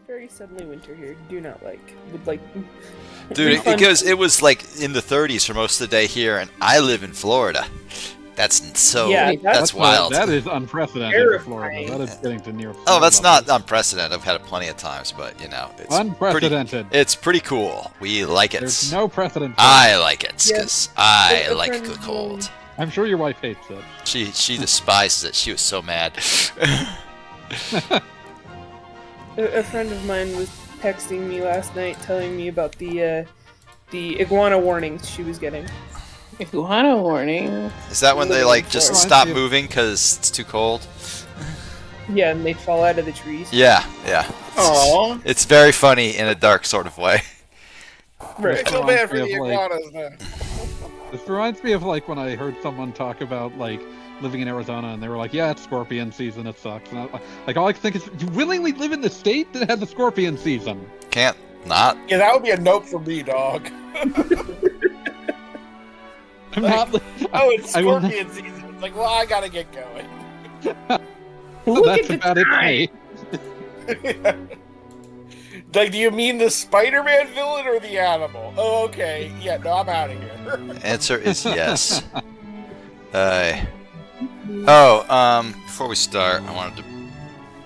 very suddenly winter here. Do not like. Would like. Dude, because it was like in the 30s for most of the day here, and I live in Florida. That's so. Yeah, that's wild. That is unprecedented for Florida. That is getting to near. Oh, that's not unprecedented. I've had it plenty of times, but you know, it's unprecedented. It's pretty cool. We like it. There's no precedent. I like it because I like the cold. I'm sure your wife hates it. She despises it. She was so mad. A friend of mine was texting me last night, telling me about the iguana warnings she was getting. Iguana warning. Is that when they like just stop moving because it's too cold? Yeah, and they fall out of the trees. Yeah. Aww. It's very funny in a dark sort of way. I feel bad for the iguanas, man. This reminds me of like when I heard someone talk about like living in Arizona, and they were like, "Yeah, it's scorpion season. It sucks." And like all I can think is, you willingly live in the state that has the scorpion season. Can't not. Yeah, that would be a nope for me, dog. I'm not. Oh, it's scorpion season. It's like, well, I gotta get going. That's about it for me. Like, do you mean the Spider-Man villain or the animal? Oh, okay. Yeah, no, I'm out of here. Answer is yes. Before we start, I wanted to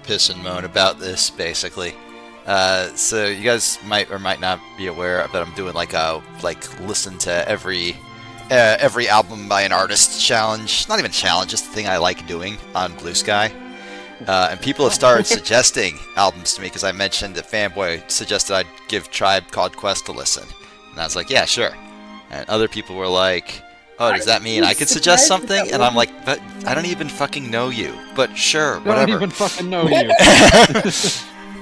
piss and moan about this, basically. So you guys might or might not be aware that I'm doing like a listen to every album by an artist challenge. Not even challenge, just the thing I like doing on Blue Sky. And people have started suggesting albums to me because I mentioned that Fanboy suggested I'd give Tribe Called Quest a listen. And I was like, yeah, sure. And other people were like, oh, does that mean I could suggest something? And I'm like, but I don't even fucking know you. But sure, whatever. I don't even fucking know you.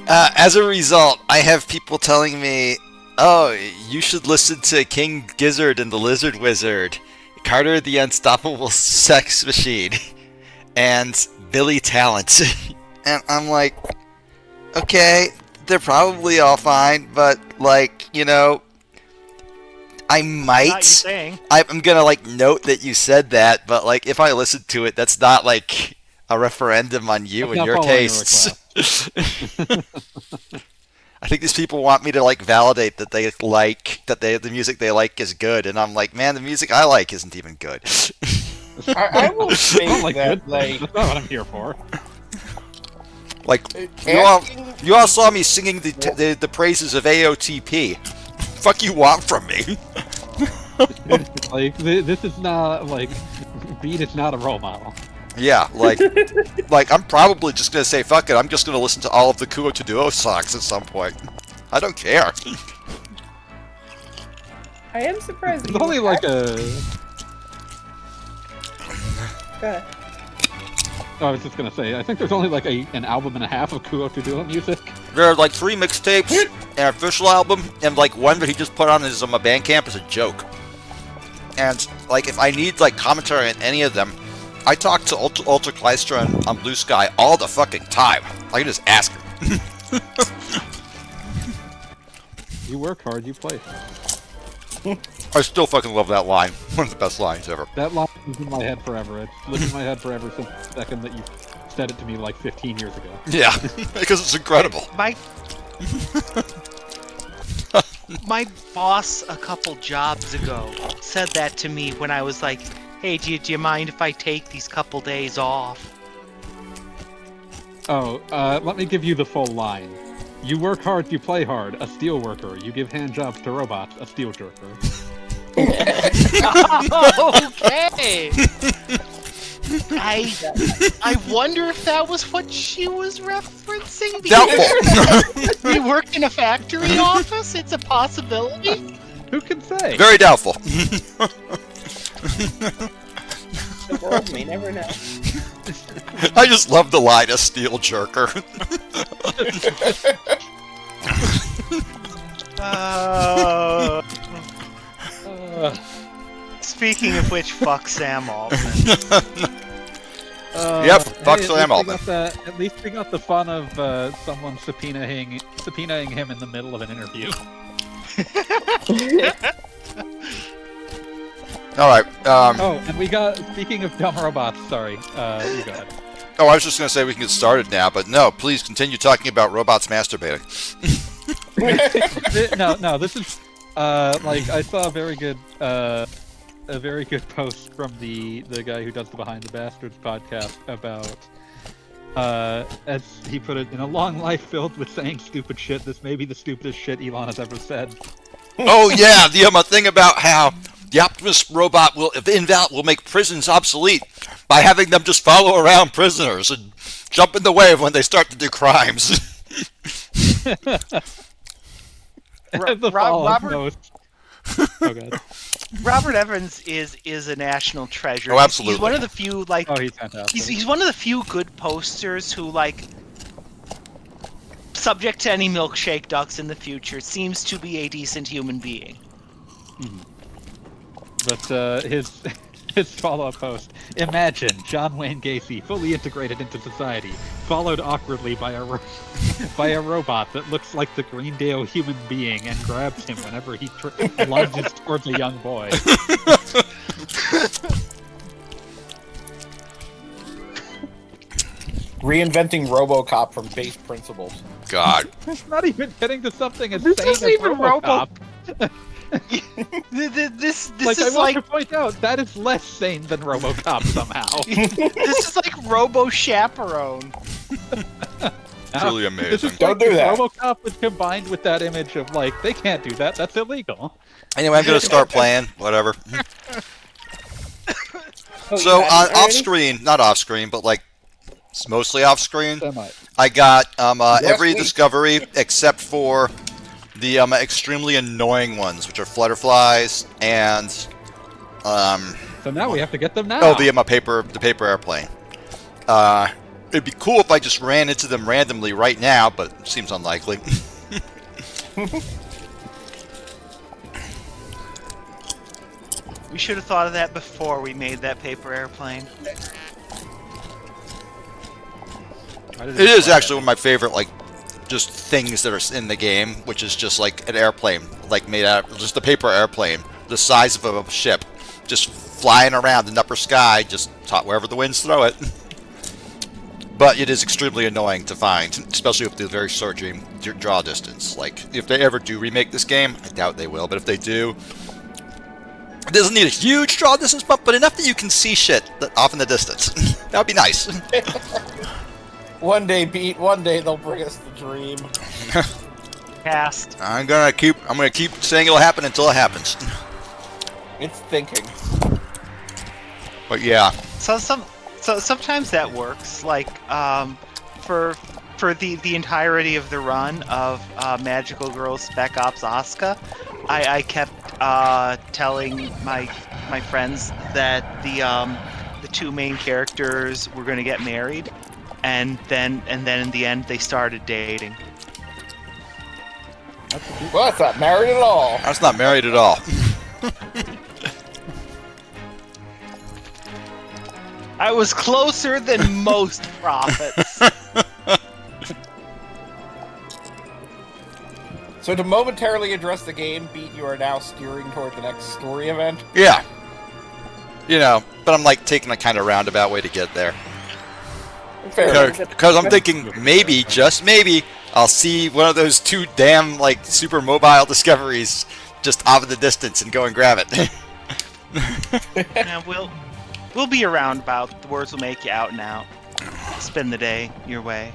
As a result, I have people telling me, oh, you should listen to King Gizzard and the Lizard Wizard, Carter the Unstoppable Sex Machine, and Billy Talent. And I'm like, okay, they're probably all fine, but like, you know, I might. I'm gonna like note that you said that, but like if I listen to it, that's not like a referendum on you and your tastes. I think these people want me to like validate that they like the music they like is good, and I'm like, man, the music I like isn't even good. I will say that like that's not what I'm here for. Like you all saw me singing the praises of AOTP. Fuck you want from me? Like this is not like Beat is not a role model. Yeah, like I'm probably just gonna say fuck it. I'm just gonna listen to all of the Kuo to Duo songs at some point. I don't care. I am surprised. It's only like a. Go ahead. Oh, I was just gonna say, I think there's only like an album and a half of Kuo to Duo music. There are like 3 mixtapes, an official album, and like one that he just put on his Bandcamp as a joke. And like if I need like commentary on any of them, I talk to Ultra Klystra on Blue Sky all the fucking time. I can just ask him. You work hard, you play. I still fucking love that line. One of the best lines ever. That line is in my head forever. It's lived in my head forever since the second that you said it to me like 15 years ago. Yeah, because it's incredible. My boss a couple jobs ago said that to me when I was like, hey, do you mind if I take these couple days off? Oh, let me give you the full line. You work hard, you play hard, a steel worker. You give hand jobs to robots, a steel jerker. Okay! I wonder if that was what she was referencing. Doubtful. We work in a factory office? It's a possibility? Who can say? Very doubtful. The world may never know. I just love the line, a steel jerker. Speaking of which, fuck Sam Altman. Yep, fuck Sam Altman. At least we got the fun of someone subpoenaing him in the middle of an interview. Alright, Oh, and we got, speaking of dumb robots, sorry, you go ahead. Oh, I was just going to say we can get started now, but no, please continue talking about robots masturbating. No, this is like I saw a very good post from the guy who does the Behind the Bastards podcast about as he put it, in a long life filled with saying stupid shit, this may be the stupidest shit Elon has ever said. Oh yeah, the thing about how the Optimus robot will make prisons obsolete by having them just follow around prisoners and jump in the way of when they start to do crimes. Robert Evans is a national treasure. Oh, absolutely. He's one of the few he's fantastic. He's one of the few good posters who subject to any milkshake ducks in the future, seems to be a decent human being. Mm-hmm. But his follow-up post: imagine John Wayne Gacy fully integrated into society, followed awkwardly by a robot that looks like the Greendale human being and grabs him whenever he lunges towards a young boy. Reinventing RoboCop from base principles. God. It's not even getting to something as This sane as isn't even RoboCop. This Like, is I want to point out, that is less sane than RoboCop somehow. this is like Robo Chaperone. Truly amazing. This is Don't like do that. RoboCop was combined with that image of like, they can't do that, that's illegal. Anyway, I'm going to start playing. Whatever. Oh, So you haven't off already? screen, not off screen, but like it's mostly off screen. Semi. I got every week. discovery except for the extremely annoying ones, which are flutterflies and So now we have to get them now. oh the paper airplane. It'd be cool if I just ran into them randomly right now, but it seems unlikely. We should have thought of that before we made that paper airplane. It is actually one of my favorite, like, just things that are in the game, which is just like an airplane, like made out of just a paper airplane, the size of a ship, just flying around in the upper sky, just wherever the winds throw it. But it is extremely annoying to find, especially with the very short draw distance. Like, if they ever do remake this game, I doubt they will, but if they do, it doesn't need a huge draw distance bump, but enough that you can see shit off in the distance. That would be nice. One day, Pete. One day they'll bring us the dream. Cast. I'm gonna keep saying it'll happen until it happens. It's thinking. But yeah. So sometimes that works. Like for the entirety of the run of Magical Girls Spec Ops Asuka, I kept telling my friends that the two main characters were going to get married, and then in the end they started dating. Well, that's not married at all. That's not married at all. I was closer than most prophets. So to momentarily address the game, Pete, you are now steering toward the next story event. Yeah. You know, but I'm like taking a kind of roundabout way to get there. Fair. Because I'm thinking maybe, just maybe, I'll see one of those two damn, like, super mobile discoveries just off in the distance and go and grab it. Yeah, we'll be around about. The words will make you out and out. Spend the day your way.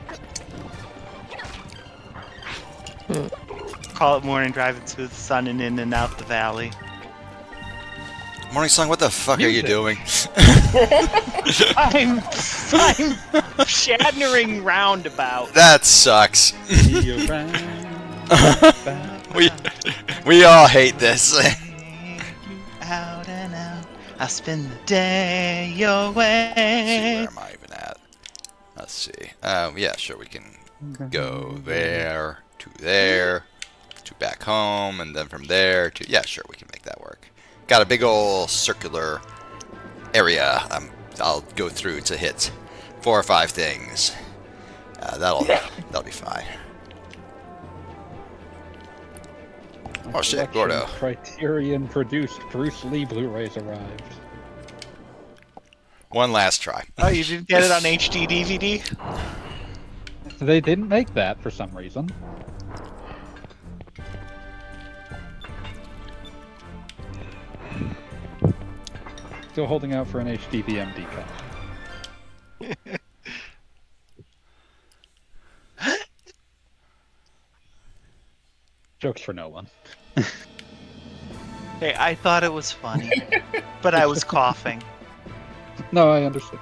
Call it morning, driving through the sun and in and out the valley. Morning Sun, what the fuck are you doing? I'm shattering roundabout. That sucks. we all hate this. Out and out, I spend the day your Let's see, way. where am I even at? Let's see. Yeah, sure, we can go there to back home, and then from there to... Yeah, sure, we can make that work. Got a big ol' circular area I'll go through to hit 4 or 5 things. That'll be fine. Oh shit, Gordo. Criterion produced Bruce Lee Blu-rays arrived. One last try. Oh, you didn't get it on HD DVD? They didn't make that for some reason. Still holding out for an HD VMD cut. Jokes for no one. Hey, I thought it was funny, but I was coughing. No, I understand.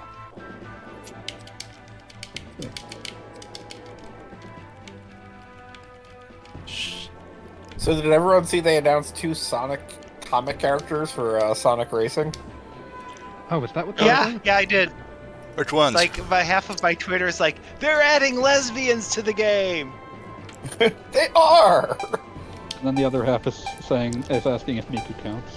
So did everyone see they announced 2 Sonic comic characters for Sonic Racing? Oh, was that what they were doing? Yeah, I did. Which ones? Like, by half of my Twitter is like, they're adding lesbians to the game. They are! And then the other half is asking if Miku counts.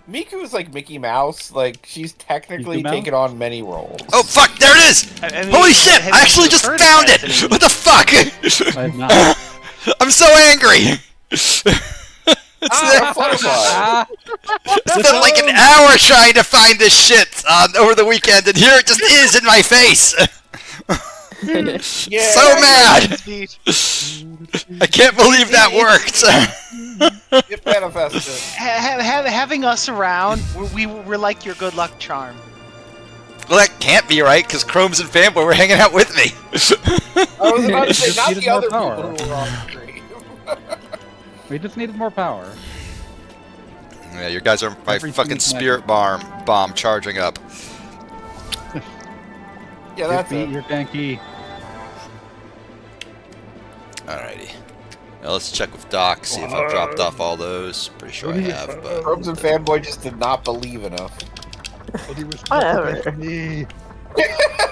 Miku is like Mickey Mouse. Like, she's technically Mickey Mouse? taken on many roles. Oh fuck! There it is! I mean, Holy shit! have I you actually just heard of found that? it! What the fuck? I have not. I'm so angry! Flutterfly! It's been like an hour trying to find this shit over the weekend, and here it just is in my face! Yeah. So mad! I can't believe that worked! It manifested. Having us around, we're like your good luck charm. Well, that can't be right, because Chromes and Fanboy were hanging out with me. I was about to say, Just not needed the more other power. people who were on the stream. We just needed more power. Yeah, you guys are my Everything fucking is spirit bomb charging up. Yeah, that's Beat it. your Genki. Alrighty. Now let's check with Doc, see if I've dropped off all those. Pretty sure I have, but... Probes and Fanboy just did not believe enough. Whatever.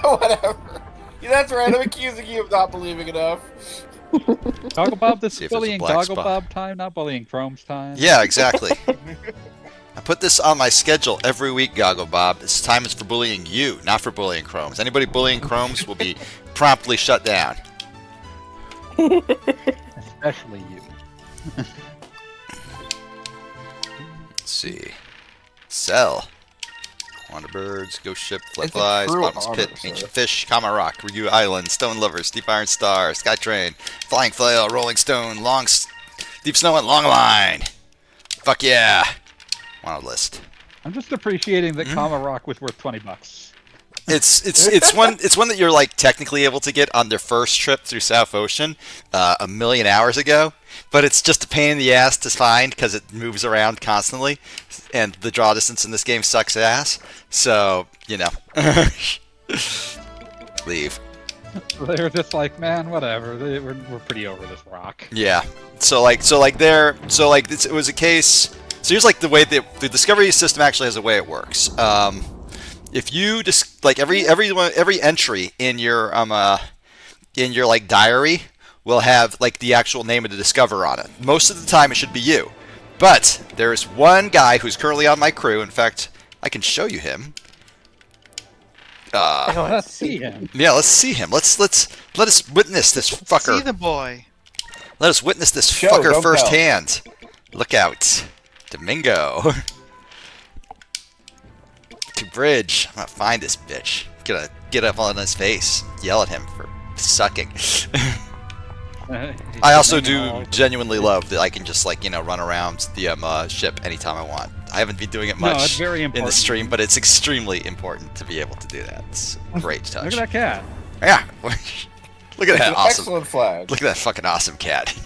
Whatever. Yeah, that's right, I'm accusing you of not believing enough. Gogglebob, this See is if there's a bullying black spot. Gogglebob time, not bullying Chrome's time. Yeah, exactly. I put this on my schedule every week, Goggle Bob. This time is for bullying you, not for bullying Chromes. Anybody bullying Chromes will be promptly shut down. Especially you. Let's see. Sell. Wanderbirds, Ghost Ship, It's a Flyflies, true Bottomless honor, Pit, sir. Ancient Fish, Kama Rock, Ryu Island, Stone Lovers, Deep Iron Star, Skytrain, Flying Flail, Rolling Stone, Deep Snow, and Long Line. Fuck yeah. Wanted list. I'm just appreciating that Kama Rock was worth $20. It's one that you're like technically able to get on their first trip through South Ocean a million hours ago, but it's just a pain in the ass to find because it moves around constantly, and the draw distance in this game sucks ass. So you know, leave. They were just like, man, whatever. We're pretty over this rock. Yeah. It was a case. So here's like the way the discovery system actually has a way it works. If you just like every entry in your like diary will have like the actual name of the discoverer on it. Most of the time it should be you, but there is one guy who's currently on my crew. In fact, I can show you him. Let's see him. Yeah, let's see him. Let us witness this fucker. See the boy. Let us witness this Show, fucker don't firsthand. Look out, Domingo. To Bridge. I'm gonna find this bitch. Gonna get up on his face, yell at him for sucking. I also do genuinely love that I can just like run around the ship anytime I want. I haven't been doing it No, it's much very in the important. stream, but it's extremely important to be able to do that. It's a great touch. Look at that cat. Yeah. Look at that An awesome. excellent flag. Look at that fucking awesome cat.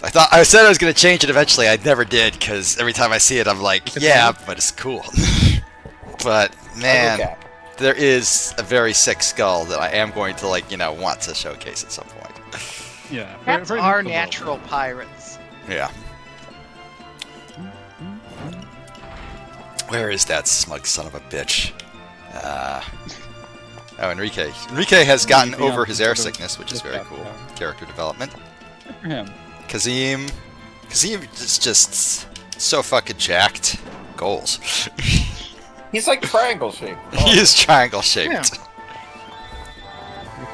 I said I was gonna change it eventually. I never did because every time I see it, I'm like, yeah, but it's cool. But man, Okay. there is a very sick skull that I am going to want to showcase at some point. Yeah. Cats very are much natural pirates. Yeah. Where is that smug son of a bitch? Oh, Enrique. Enrique has gotten Enrique over on his air Twitter sickness, which is just very got cool. that. Character development. Good for him. Kazim is just so fucking jacked. Goals. He's like triangle shaped. He is triangle shaped.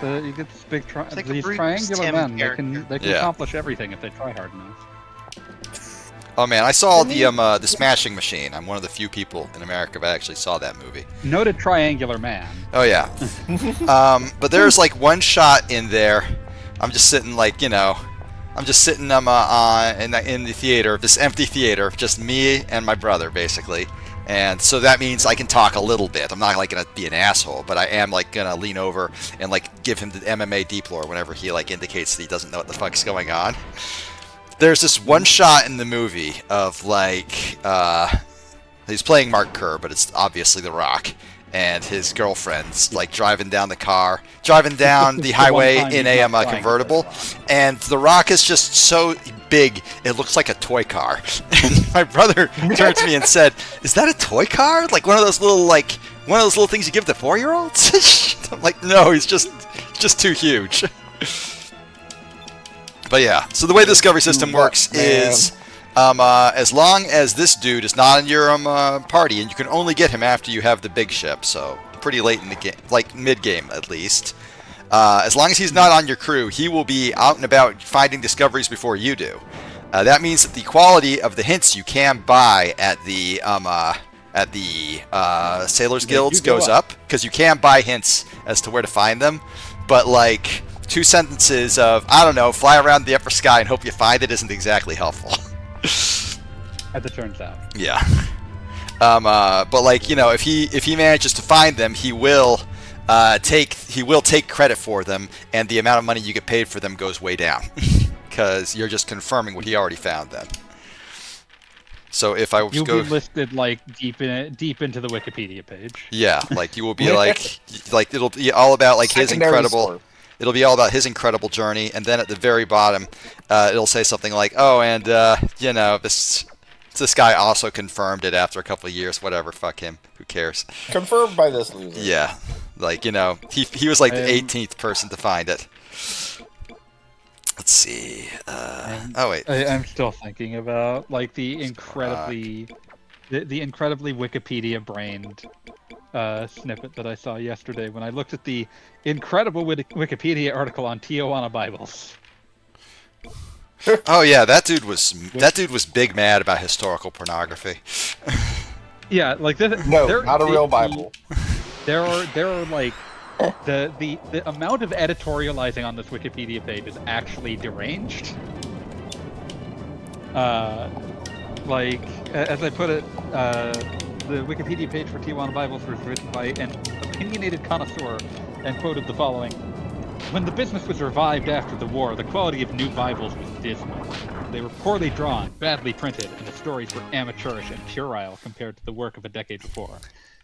You get this big like a these Bruce triangular Timm men. character. They can Yeah. accomplish everything if they try hard enough. Oh man, I saw the Smashing Machine. I'm one of the few people in America that actually saw that movie. Noted triangular man. Oh yeah. But there's like one shot in there. I'm just sitting like, you know, I'm just sitting in the theater, this empty theater, just me and my brother basically. And so that means I can talk a little bit. I'm not like gonna be an asshole, but I am like gonna lean over and like give him the MMA deplore whenever he like indicates that he doesn't know what the fuck's going on. There's this one shot in the movie of like he's playing Mark Kerr, but it's obviously The Rock, and his girlfriend's like driving down the highway in a convertible, and The Rock is just so big it looks like a toy car. And my brother turned to me and said, "Is that a toy car? Like one of those little things you give to 4-year-olds?" I'm like, "No, he's just too huge." But yeah, so the way the discovery system works is as long as this dude is not in your party, and you can only get him after you have the big ship, so pretty late in the game, like mid-game at least. As long as he's not on your crew, he will be out and about finding discoveries before you do. That means that the quality of the hints you can buy at the Sailors Guilds goes up, because you can buy hints as to where to find them, but like 2 sentences of, I don't know, fly around the upper sky and hope you find it isn't exactly helpful. As it turns out. Yeah. But like, you know, if he manages to find them, he will take credit for them, and the amount of money you get paid for them goes way down, because you're just confirming what he already found then. So if I You'll be listed like deep into the Wikipedia page. Yeah, like you will be like it'll be all about like his incredible. Store. It'll be all about his incredible journey, and then at the very bottom, it'll say something like, "Oh, and you know, this guy also confirmed it after a couple of years. Whatever, fuck him. Who cares?" Confirmed by this loser. Yeah, like, you know, he was like the 18th person to find it. Let's see. Oh wait. I'm still thinking about like the incredibly Wikipedia-brained snippet that I saw yesterday when I looked at the incredible Wikipedia article on Tijuana Bibles. Oh yeah, that dude was big mad about historical pornography. Yeah, like this. No, not a real Bible. There are like the amount of editorializing on this Wikipedia page is actually deranged. Like as I put it, the Wikipedia page for Tijuana Bibles was written by an opinionated connoisseur and quoted the following: "When the business was revived after the war, the quality of new Bibles was dismal. They were poorly drawn, badly printed, and the stories were amateurish and puerile compared to the work of a decade before.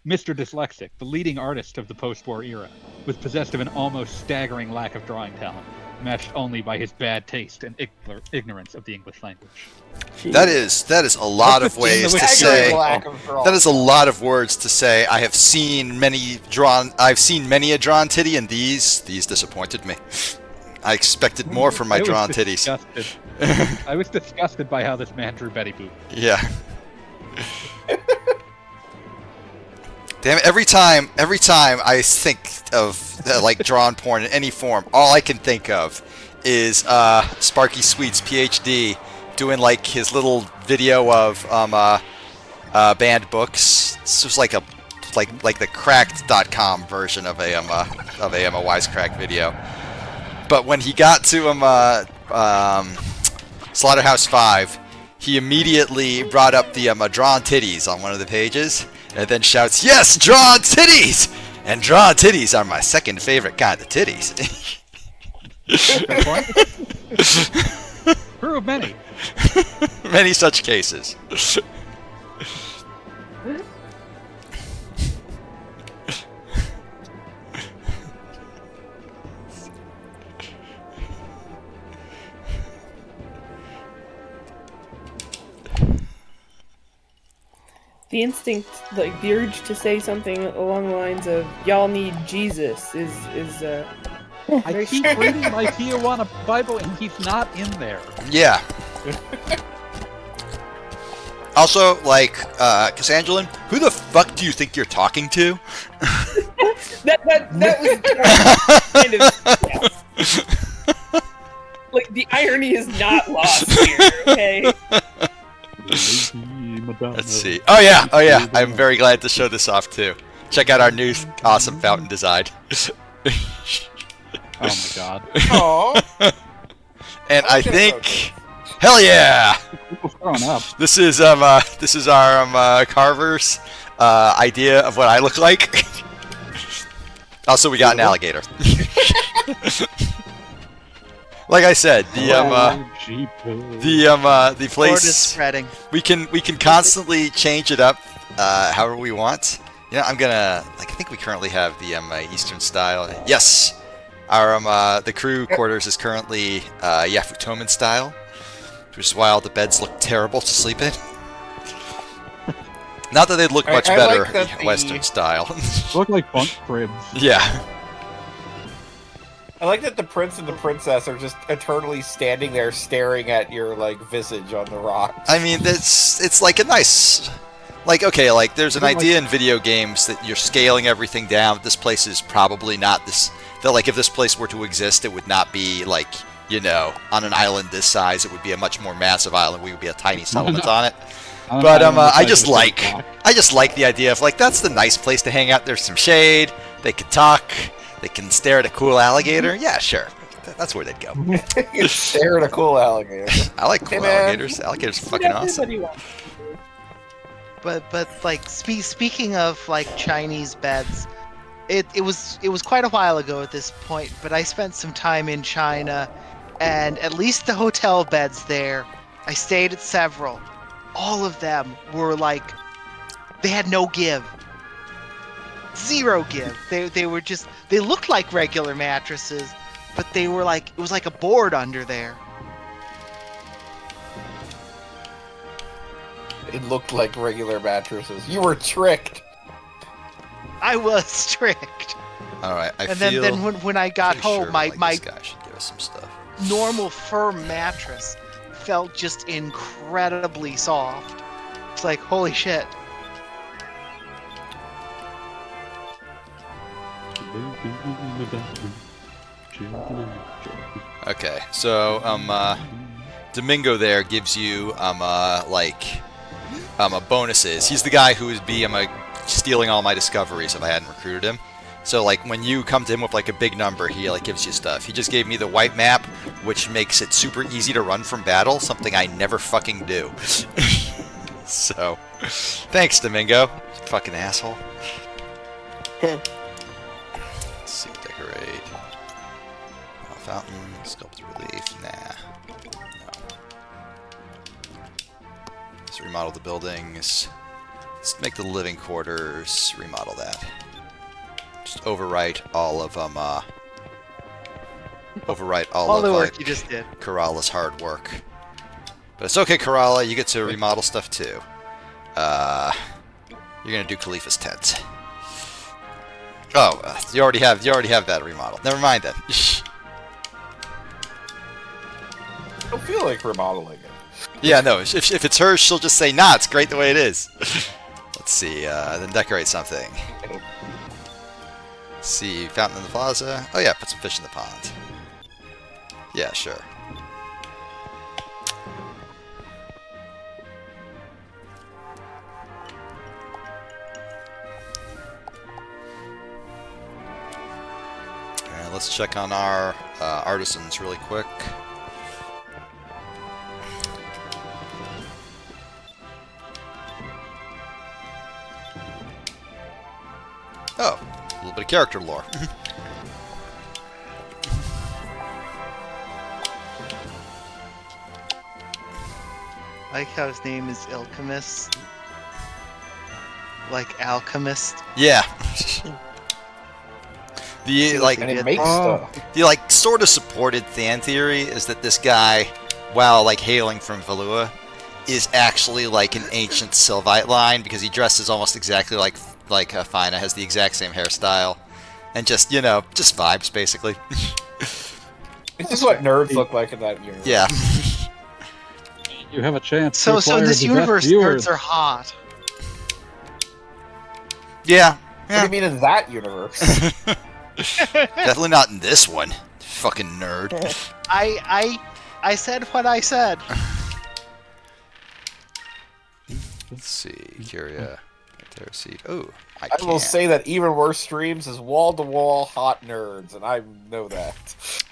Mr. Dyslexic, the leading artist of the post-war era, was possessed of an almost staggering lack of drawing talent, matched only by his bad taste and ignorance of the English language." That is a lot of ways to say. That is a lot of words to say. I've seen many a drawn titty, and these disappointed me. I expected more from my drawn titties. I was disgusted by how this man drew Betty Boop. Yeah. Damn it, every time I think of like drawn porn in any form, all I can think of is Sparky Sweet's PhD doing like his little video of banned books. It's just like the cracked.com version of a Wisecrack video. But when he got to Slaughterhouse 5, he immediately brought up the drawn titties on one of the pages, and then shouts, "Yes, drawn titties! And drawn titties are my second favorite kind of titties." True of many. Many such cases. The instinct, like the urge to say something along the lines of "Y'all need Jesus" is I keep reading my Tijuana Bible and he's not in there. Yeah. Also, like, Cassangelan, who the fuck do you think you're talking to? that was kind of, like, the irony is not lost here, okay? Let's see. Oh yeah. I'm very glad to show this off too. Check out our new awesome fountain design. Oh my god. Aww. And I think, hell yeah! People throwing up. This is our carver's idea of what I look like. Also, we got an alligator. Like I said, the Word is place spreading. we can constantly change it up however we want. You know, I think we currently have the Eastern style. Yes, our the crew quarters is currently Yafutoman style, which is why all the beds look terrible to sleep in. Not that they'd look much better like Western style. Look like bunk cribs. Yeah. I like that the prince and the princess are just eternally standing there staring at your, like, visage on the rocks. I mean, it's like a nice... Like, okay, like, there's an idea in video games that you're scaling everything down. This place is probably not this... That, like, if this place were to exist, it would not be, like, you know, on an island this size. It would be a much more massive island. We would be a tiny settlement on it. But I just like the idea of, like, that's the nice place to hang out. There's some shade. They could talk. They can stare at a cool alligator. Yeah, sure. That's where they'd go. You stare at a cool alligator. I like cool alligators. Alligators are fucking awesome. But like speaking of like Chinese beds, it was quite a while ago at this point. But I spent some time in China, and at least the hotel beds there, I stayed at several. All of them were like, they had no give. Zero give. They were just, they looked like regular mattresses, but they were like, it was like a board under there. It looked like regular mattresses. You were tricked. I was tricked. All right, And then when I got home, sure, my this guy should give us some stuff. normal firm mattress felt just incredibly soft. It's like, holy shit. Okay, so Domingo there gives you bonuses. He's the guy who would be stealing all my discoveries if I hadn't recruited him. So like when you come to him with like a big number, he like gives you stuff. He just gave me the white map, which makes it super easy to run from battle, something I never fucking do. So, thanks Domingo, fucking asshole. Let's see, decorate. Fountain, sculpt relief, nah. No. Let's remodel the buildings. Let's make the living quarters, remodel that. Just overwrite all of All the work you just did. Kerala's hard work. But it's okay, Kerala, you get to remodel stuff too. You're gonna do Khalifa's tent. Oh, you already have that remodeled. Never mind then. I don't feel like remodeling it. Yeah, no. If it's hers, she'll just say, "Nah, it's great the way it is." Let's see. Then decorate something. Let's see, fountain in the plaza. Oh yeah, put some fish in the pond. Yeah, sure. Alright, let's check on our artisans really quick. Oh, a little bit of character lore. I like how his name is Alchemist. Like alchemist. Yeah. The And it makes stuff. the sort of supported fan theory is that this guy, while like hailing from Valua, is actually like an ancient Sylvite line because he dresses almost exactly like Fina, has the exact same hairstyle, and just just vibes basically. This is what nerds look like in that universe. Yeah. You have a chance. So to in this universe, nerds are hot. Yeah. What do you mean in that universe? Definitely not in this one. Fucking nerd. I said what I said. Let's see, Curia, Seed. Oh, I will say that even worse streams is wall-to-wall hot nerds, and I know that.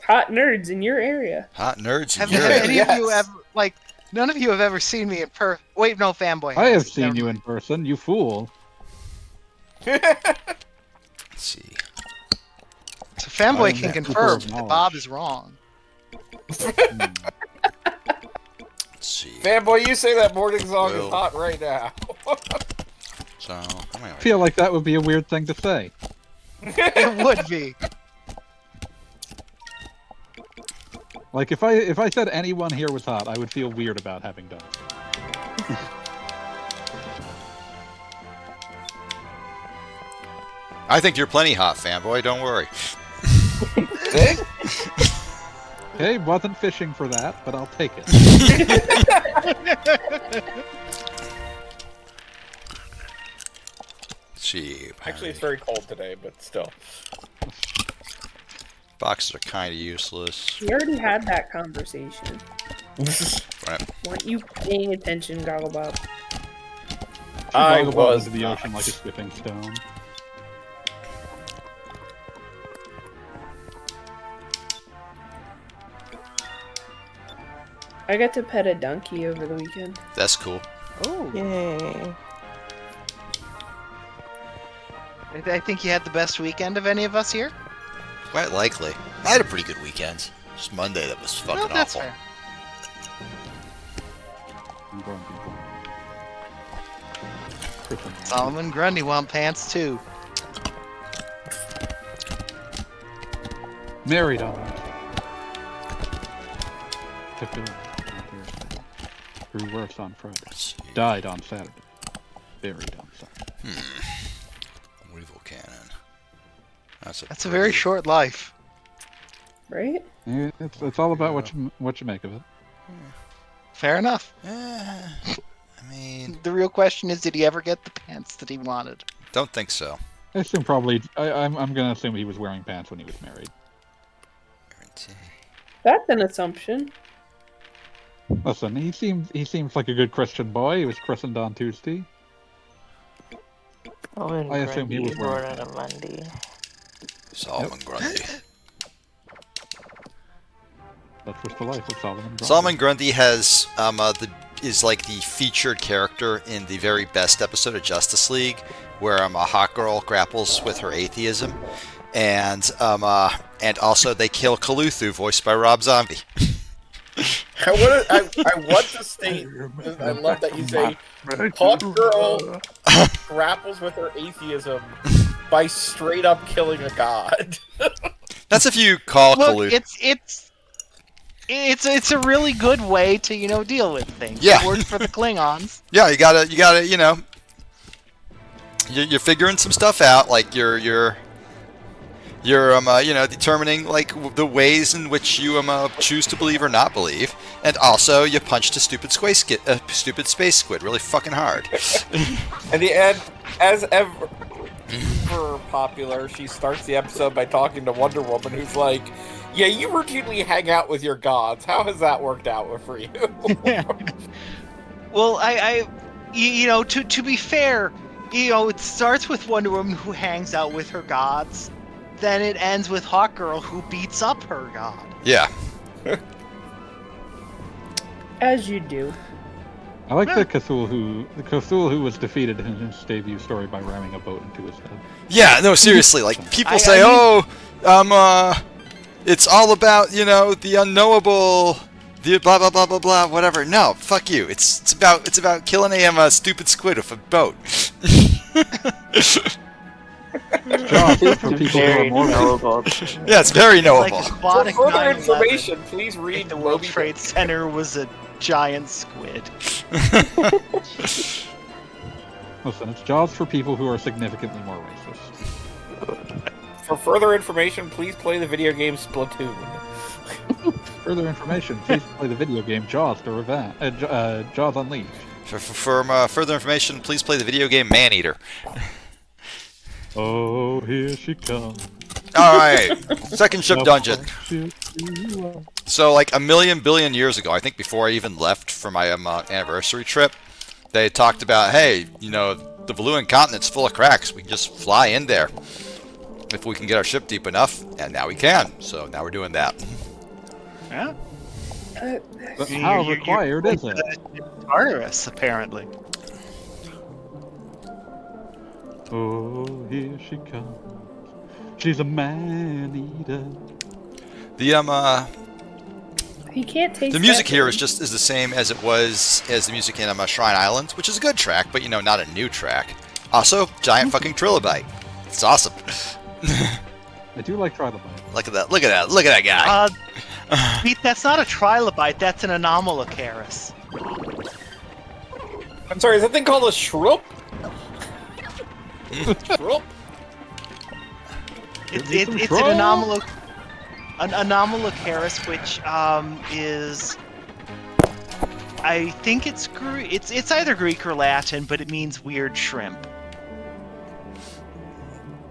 Hot nerds in your area. Hot nerds in Have your any area. of you ever none of you have ever seen me in person? Wait, no, fanboy. I have has. seen Never you in person, you fool. Let's see. So fanboy I'm can the confirm keeper of that Bob is wrong. Let's see. Fanboy, you say that morning song is Well. hot right now. So, I feel like that would be a weird thing to say. It would be. Like if I said anyone here was hot, I would feel weird about having done it. I think you're plenty hot, fanboy. Don't worry. See? Okay, wasn't fishing for that, but I'll take it. Let's see. Actually, it's very cold today, but still. Boxes are kind of useless. We already had that conversation. Right. Weren't you paying attention, Gogglebob? I Gogglebob was into the not. ocean like a stepping stone. I got to pet a donkey over the weekend. That's cool. Oh. Yay. I think you had the best weekend of any of us here. Quite likely. I had a pretty good weekend. Just Monday that was fucking Well, that's awful. fair. I'm going to Solomon Grundy want pants too. Married on it. Took it on Thursday. Grew worse on Friday. Let's see. Died on Saturday. Buried on Sunday. Weevil cannon. That's That's a very short life. Right? Yeah, it's all about what you make of it. Fair enough. I mean, The real question is, did he ever get the pants that he wanted? don't think so. I assume probably. I'm gonna assume he was wearing pants when he was married. That's an assumption. Listen, he seems like a good Christian boy. He was christened on Tuesday. Solomon I assume he Grundy was is born wearing on a Monday. Solomon Grundy. That's just the life of Solomon Grundy. Solomon Grundy has is like the featured character in the very best episode of Justice League, where a hot girl grapples with her atheism, and also they kill Kaluthu, voiced by Rob Zombie. I want to state, I love that you say, hot girl grapples with her atheism by straight up killing a god. That's if you call Look, Kaluthu. it's a really good way to deal with things. Yeah. It worked for the Klingons. Yeah, you gotta, you're figuring some stuff out, like you're determining like the ways in which you choose to believe or not believe, and also you punched a stupid space squid really fucking hard. And the end, as ever popular, she starts the episode by talking to Wonder Woman, who's like, "Yeah, you routinely hang out with your gods. How has that worked out for you?" Well, to be fair, it starts with Wonder Woman who hangs out with her gods, then it ends with Hawk Girl who beats up her god. Yeah. As you do. I like the Cthulhu was defeated in his debut story by ramming a boat into his head. Yeah, no, seriously, like people I say, mean- it's all about, the unknowable, the blah blah blah blah blah, whatever. No, fuck you. It's about killing a stupid squid with a boat. Jaws for people who are Very more knowable. Yeah, it's very Like knowable. For Aquatic further 9/11, information, please if read the World Moby Trade Dick. Center was a giant squid. Listen, it's Jaws for people who are significantly more racist. For further information, please play the video game Splatoon. Further information, please play the video game Jaws Jaws Unleashed. For further information, please play the video game Maneater. Oh, here she comes. Alright, second ship dungeon. So, like a million billion years ago, I think before I even left for my anniversary trip, they talked about, hey, you know, the Valuan continent's full of cracks. We can just fly in there if we can get our ship deep enough, and now we can. So now we're doing that. Yeah. But how required is it? Tartarus, apparently. Oh, here she comes. She's a man-eater. He can't taste The music that here good. is the same as it was as the music in Shrine Island, which is a good track, but you know, not a new track. Also, giant fucking trilobite. It's awesome. I do like trilobite. Look at that! Look at that! Look at that guy! Pete, that's not a trilobite, that's an anomalocaris. I'm sorry, is that thing called a shroop? Shroop? It's an anomalocaris, which is, I think it's either Greek or Latin, but it means weird shrimp.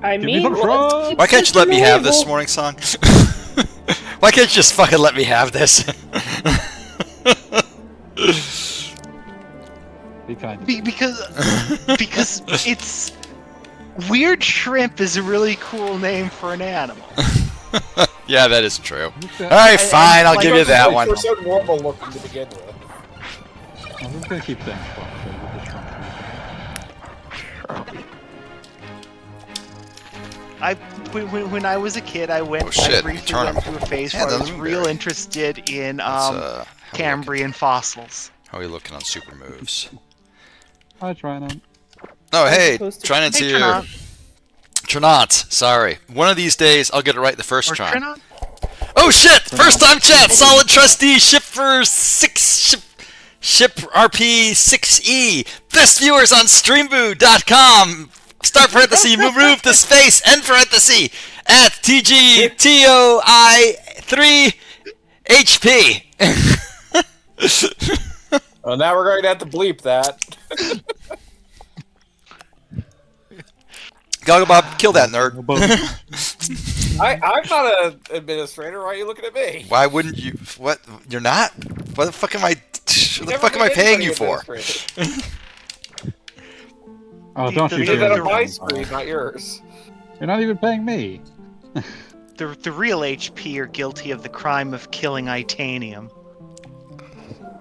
I me mean, some shrimp. Why can't you let me have this morning song? Why can't you just fucking let me have this? Be kind. Because it's weird shrimp is a really cool name for an animal. Yeah, that is true. Okay. Alright, fine, I'll give you that one. We're so normal looking to begin with. I'm just gonna keep saying shrimp. When I was a kid, I briefly went through a phase where I was real interested in Cambrian fossils. How are you looking on super moves? Hi, Trinon. Oh, hey, supposed to- Trinant's Hey, here. Trinant. Sorry. One of these days, I'll get it right the first Or try. Trinant? Oh shit! First time chat! Solid trustee, ship for 6... Ship RP 6E. Best viewers on streamboo.com. Start parenthesis, remove the space, end parenthesis, at TGTOI3 HP. Well, now we're going to have to bleep that. Gogglebob, kill that nerd. I'm not an administrator. Why are you looking at me? Why wouldn't you? What? You're not? What the fuck am I? What the fuck am I paying you for? Oh, don't you You did that dare. on my screen, not yours. You're not even paying me. The real HP are guilty of the crime of killing Itanium.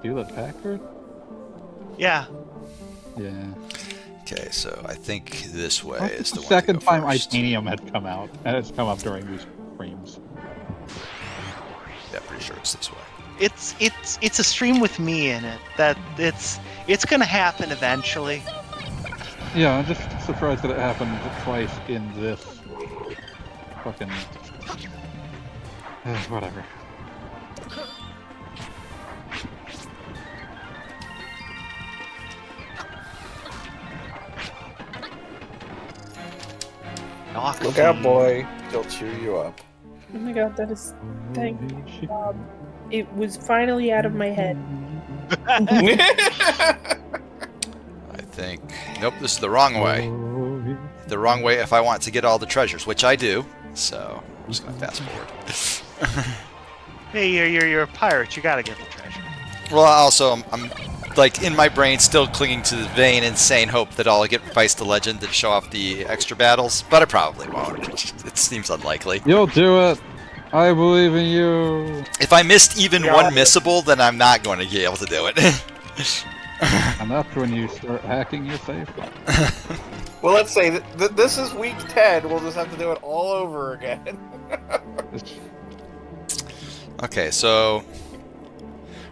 Hewlett Packard? Yeah. Yeah. Okay, so I think this way is the one. Second to go time first. Itanium had come out, and it's come up during these streams. Yeah, pretty sure it's this way. It's a stream with me in it. That it's gonna happen eventually. Yeah, I'm just surprised that it happened twice in this fucking... whatever. Look out, boy. He'll cheer you up. Oh my god, that is... Thank God. It was finally out of my head. I think. Nope, this is the wrong way. The wrong way if I want to get all the treasures, which I do. So I'm just gonna fast forward. Hey, you're a pirate. You gotta get the treasure. Well, also I'm like in my brain still clinging to the vain, insane hope that I'll get Vice the Legend and show off the extra battles, but I probably won't. It seems unlikely. You'll do it! I believe in you! If I missed even one missable, then I'm not going to be able to do it. And that's when you start hacking your safe. Well, let's say this is week 10. We'll just have to do it all over again. Okay, so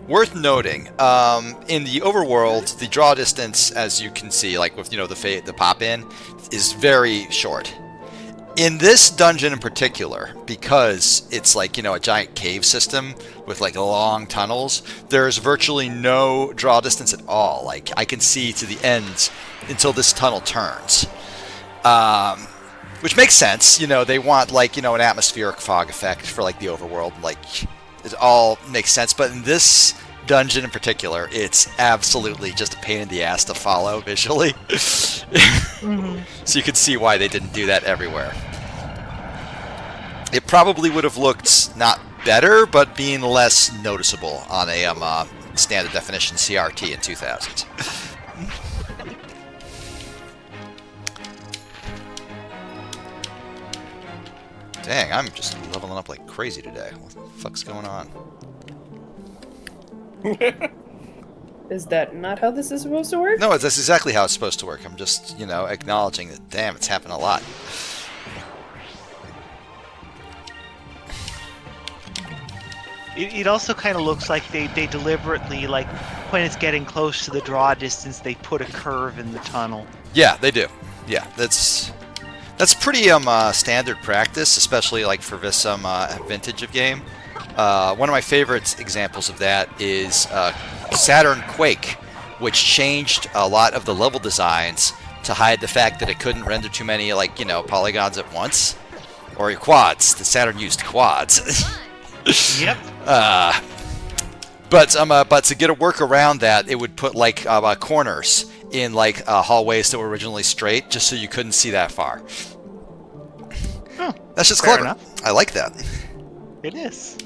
worth noting, in the overworld, the draw distance, as you can see, like with the pop in, is very short. In this dungeon in particular, because it's like a giant cave system with like long tunnels, there's virtually no draw distance at all. Like I can see to the end until this tunnel turns, which makes sense. They want like an atmospheric fog effect for like the overworld. Like it all makes sense, but in this dungeon in particular, it's absolutely just a pain in the ass to follow visually. So you can see why they didn't do that everywhere. it probably would have looked not better, but being less noticeable on a standard definition CRT in 2000. Dang, I'm just leveling up like crazy today. What the fuck's going on? Is that not how this is supposed to work? No, that's exactly how it's supposed to work. I'm just, acknowledging that, damn, it's happened a lot. It also kind of looks like they deliberately, like, when it's getting close to the draw distance, they put a curve in the tunnel. Yeah, they do. Yeah, that's pretty standard practice, especially like for this vintage of game. One of my favorite examples of that is Saturn Quake, which changed a lot of the level designs to hide the fact that it couldn't render too many polygons at once, or quads. The Saturn used quads. Yep. But to get a work around that, it would put corners in hallways that were originally straight, just so you couldn't see that far. Huh. That's just Fair clever. enough. I like that. It is.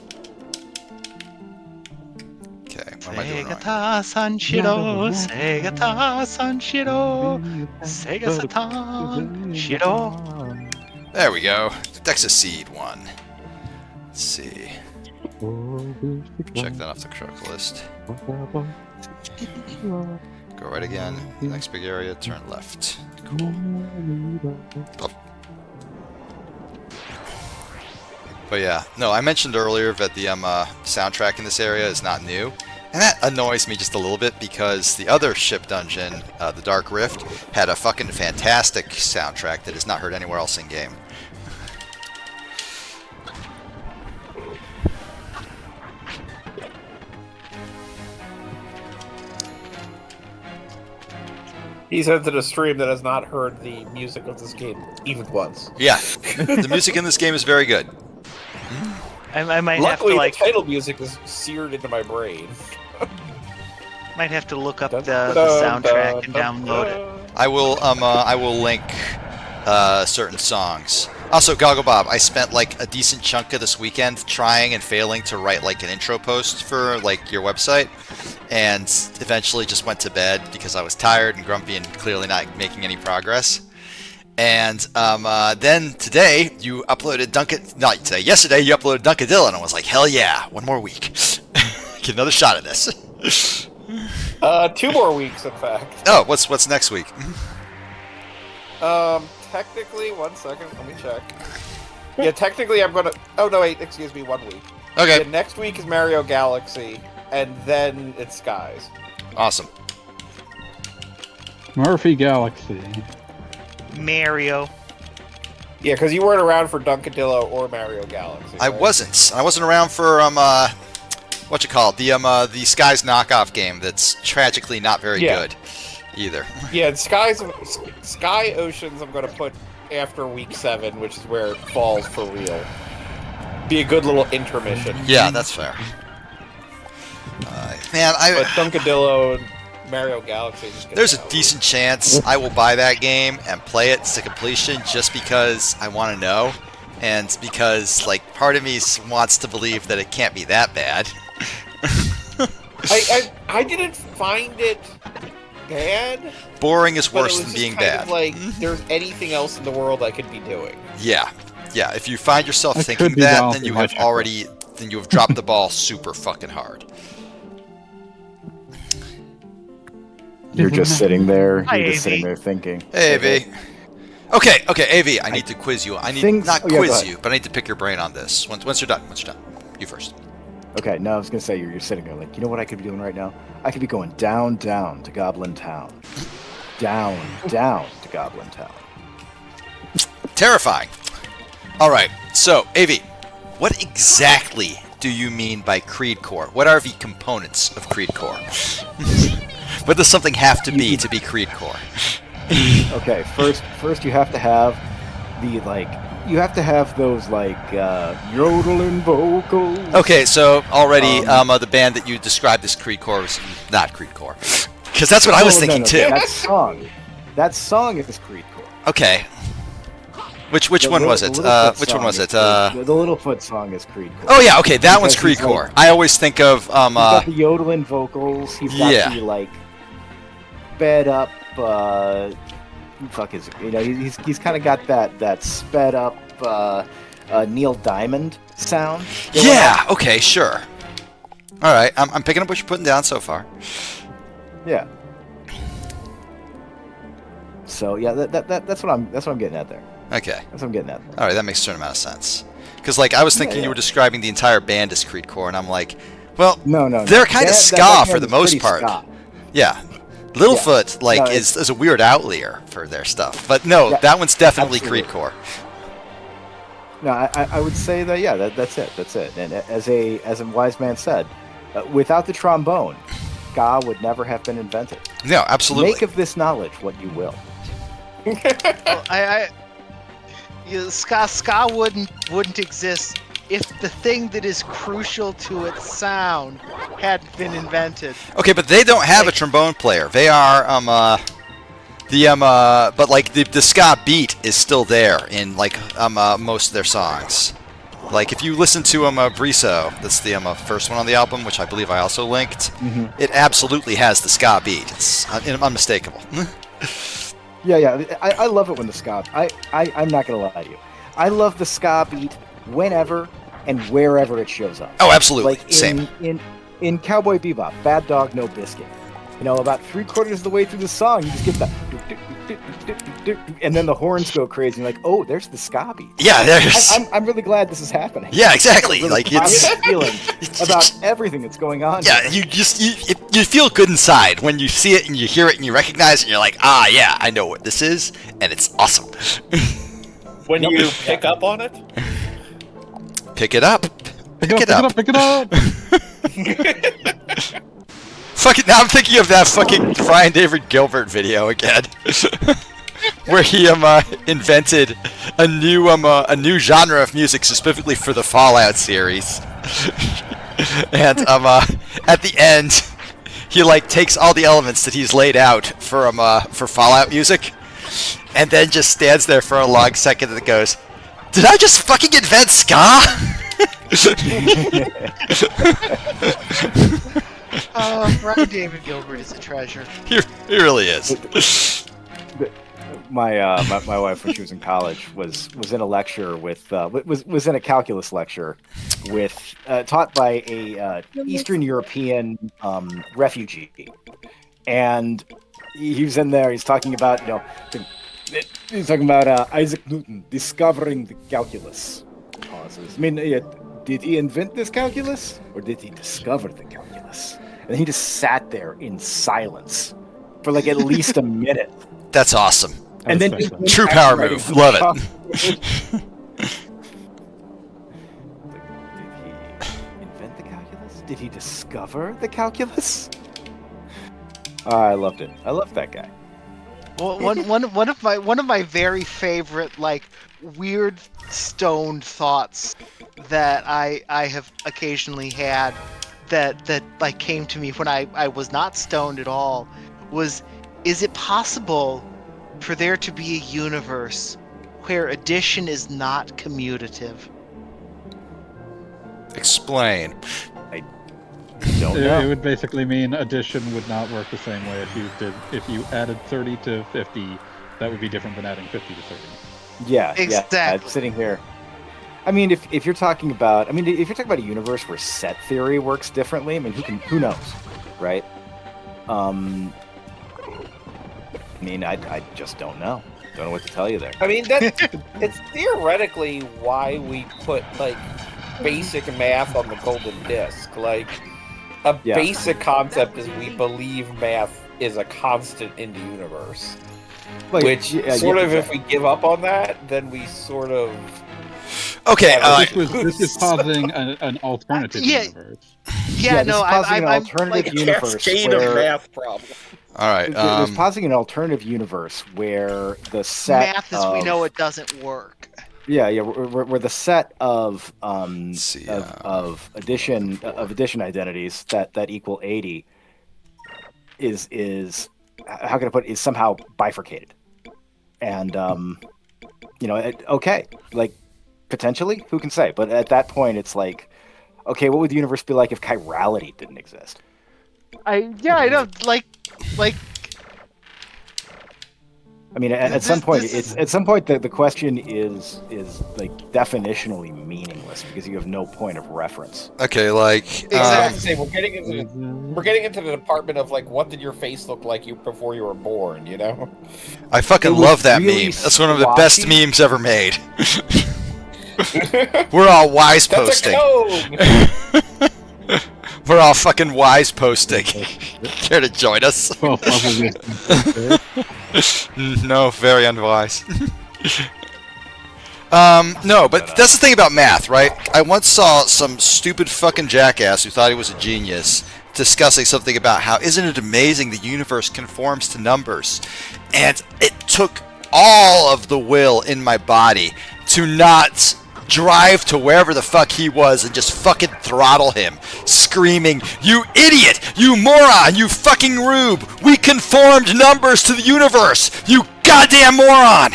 Okay, what am I doing wrong? Segata Sanshiro, Segata Sanshiro, Sega Satan Shiro. There we go. Dexa Seed 1. Let's see. Check that off the truck list. Go right again. Next big area, turn left. Cool. Oh. But yeah, no, I mentioned earlier that the soundtrack in this area is not new. And that annoys me just a little bit because the other ship dungeon, the Dark Rift, had a fucking fantastic soundtrack that is not heard anywhere else in game. He said to the stream that has not heard the music of this game even once. Yeah, the music in this game is very good. I might Luckily, have to the title music is seared into my brain. might have to look up the soundtrack and download it. I will link certain songs. Also, Goggle Bob, I spent a decent chunk of this weekend trying and failing to write an intro post for your website, and eventually just went to bed because I was tired and grumpy and clearly not making any progress. And then today you uploaded yesterday you uploaded Dunkadilla, and I was like, hell yeah, one more week. Get another shot at this. 2 more weeks, in fact. Oh, what's next week? Technically, 1 second, let me check. Yeah, technically I'm gonna... Oh, no, wait, excuse me, 1 week. Okay. Yeah, next week is Mario Galaxy, and then it's Skies. Awesome. Murphy Galaxy. Mario. Yeah, because you weren't around for Dunkadillo or Mario Galaxy. I right? wasn't. I wasn't around for what you call it? The Skies knockoff game that's tragically not very good either. Yeah, and Sky Oceans I'm gonna put after week 7, which is where it falls for real. Be a good little intermission. Yeah, that's fair. Man, But Dunkadillo and Mario Galaxy. There's a decent chance I will buy that game and play it to completion just because I want to know, and because part of me wants to believe that it can't be that bad. I didn't find it bad. Boring is but worse it was than just being kind bad. of like there's anything else in the world I could be doing. Yeah. If you find yourself That thinking could be that, balancing then you my have checklist. dropped the ball super fucking hard. You're just sitting there. Hi, You're just AV. sitting there thinking. Hey, AV. Okay, AV, I need to quiz you. I need not go quiz ahead. you, but I need to pick your brain on this. Once you're done. You first. Okay, no, I was gonna say you're sitting there like, you know what I could be doing right now? I could be going down to Goblin Town, down to Goblin Town. Terrifying. All right, so AV, what exactly do you mean by Creed Core? What are the components of Creed Core? What does something have to be Creed Core? Okay, first you have to have those yodeling vocals. Okay, so already the band that you described as Creed Core is not Creed Core, because that's what I was thinking too. That song is Creed Core. Okay. Which The one was Little- it? the Littlefoot Which one song was is it? the Littlefoot song is Creed core. Oh yeah, okay, that one's Because Creed he's core. like- I always think of He's got the yodeling vocals. He's got Yeah. the like sped up. Fuck is it? You know, he's kind of got that sped up Neil Diamond sound. yeah. Okay, sure. All right, I'm picking up what you're putting down so far. Yeah. So yeah, that's what I'm getting at there. Okay. That's what I'm getting at there. All right, that makes a certain amount of sense. Because like I was thinking Yeah. you were describing the entire band as Creed core, and I'm like, well, No. they're kind of That ska band for the is most pretty part. ska. Yeah. Littlefoot like No, is a weird outlier for their stuff, but no, Yeah, that one's definitely absolutely. Creed core. No, I would say that yeah, that's it. And as a wise man said, without the trombone, ska would never have been invented. No, absolutely. Make of this knowledge what you will. Well, ska wouldn't exist if the thing that is crucial to its sound hadn't been invented. Okay, but they don't have a trombone player. They are but like the ska beat is still there in like most of their songs. Like if you listen to Briso, that's the first one on the album, which I believe I also linked. It absolutely has the ska beat. It's unmistakable. Yeah. I love it when the ska. I'm not gonna lie to you. I love the ska beat whenever and wherever it shows up. Oh, absolutely. Like Same. in Cowboy Bebop, Bad Dog No Biscuit. You know, about 3/4 of the way through the song, you just get that, and then the horns go crazy. And you're like, oh, there's the ska beat. Yeah, there's. I'm really glad this is happening. Yeah, exactly. Really Like it's. positive feeling about everything that's going on. Yeah, here. you feel good inside when you see it and you hear it and you recognize it and you're like, ah, yeah, I know what this is, and it's awesome. When you pick up on it, Pick it up. Pick it up. Pick it up. Fucking now I'm thinking of that fucking Brian David Gilbert video again. Where he invented a new genre of music specifically for the Fallout series. And at the end he like takes all the elements that he's laid out for Fallout music and then just stands there for a long second and goes, "Did I just fucking invent ska?" Brian David Gilbert is a treasure. He really is. My wife, when she was in college, was in a lecture with was in a calculus lecture with taught by a Eastern European refugee, and he was in there. He's talking about Isaac Newton discovering the calculus. Pauses. I mean, did he invent this calculus or did he discover the calculus? And he just sat there in silence for like at least a minute. That's awesome. And then respect True power move. Love it. Did he invent the calculus? Did he discover the calculus? I loved it. I loved that guy. Well, one of my very favorite like weird stoned thoughts that I have occasionally had that like came to me when I was not stoned at all was, is it possible for there to be a universe where addition is not commutative? Explain. Don't It know. would basically mean addition would not work the same way if you added 30 to 50. That would be different than adding 50 to 30. Yeah, Exactly. Yeah, sitting here. I mean, if you're talking about, a universe where set theory works differently, I mean, who knows, right? I just don't know. Don't know what to tell you there. I mean, it's theoretically why we put like basic math on the golden disc. Like a Yeah. basic concept is we believe math is a constant in the universe. Like, Which if we give up on that, then we sort of Okay. This is positing an alternative Yeah. universe. Yeah, this no, is positing an I'm alternative like, universe cascade where of math problem. all right. there's positing an alternative universe where the set math as we know it doesn't work. where the set of Let's see, of addition identities that equal 80 is how can I put it, is somehow bifurcated, and Okay, like potentially, who can say? But at that point, it's like, okay, what would the universe be like if chirality didn't exist? I know, like I mean, at some point, this it's is- at some point the question is like definitionally meaningless because you have no point of reference. Okay, like Exactly. We're getting into the department of like, what did your face look like before you were born? You know. I fucking It was love that really meme. That's one of the best splotchy. memes ever made. We're all wise That's posting. a code. We're all fucking wise posting. Care to join us? 12 levels of No, very unwise. No, but that's the thing about math, right? I once saw some stupid fucking jackass who thought he was a genius discussing something about how isn't it amazing the universe conforms to numbers? And it took all of the will in my body to not drive to wherever the fuck he was and just fucking throttle him, screaming, "You idiot! You moron! You fucking rube! We conformed numbers to the universe! You goddamn moron!"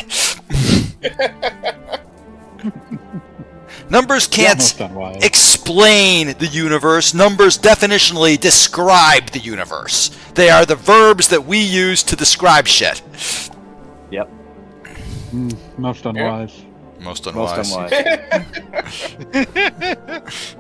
Numbers can't almost unwise. explain the universe. Numbers definitionally describe the universe. They are the verbs that we use to describe shit. Yep, Most unwise. Most most unwise. unwise.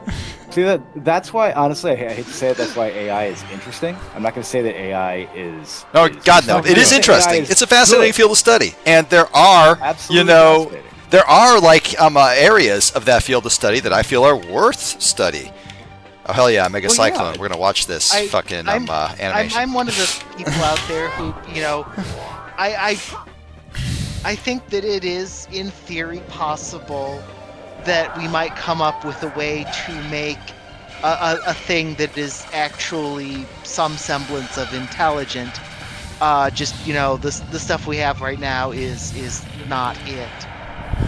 See, that's why, honestly, I hate to say it, that's why AI is interesting. I'm not going to say that AI is... Oh, is God, no. not It is good. interesting. AI is It's a fascinating good. field of study. And there are, Absolutely fascinating. there are, like, areas of that field of study that I feel are worth study. Oh, hell yeah, Mega Well, Cyclone. yeah. We're going to watch this fucking animation. I'm one of the people out there who, I think that it is, in theory, possible that we might come up with a way to make a thing that is actually some semblance of intelligent. The stuff we have right now is not it.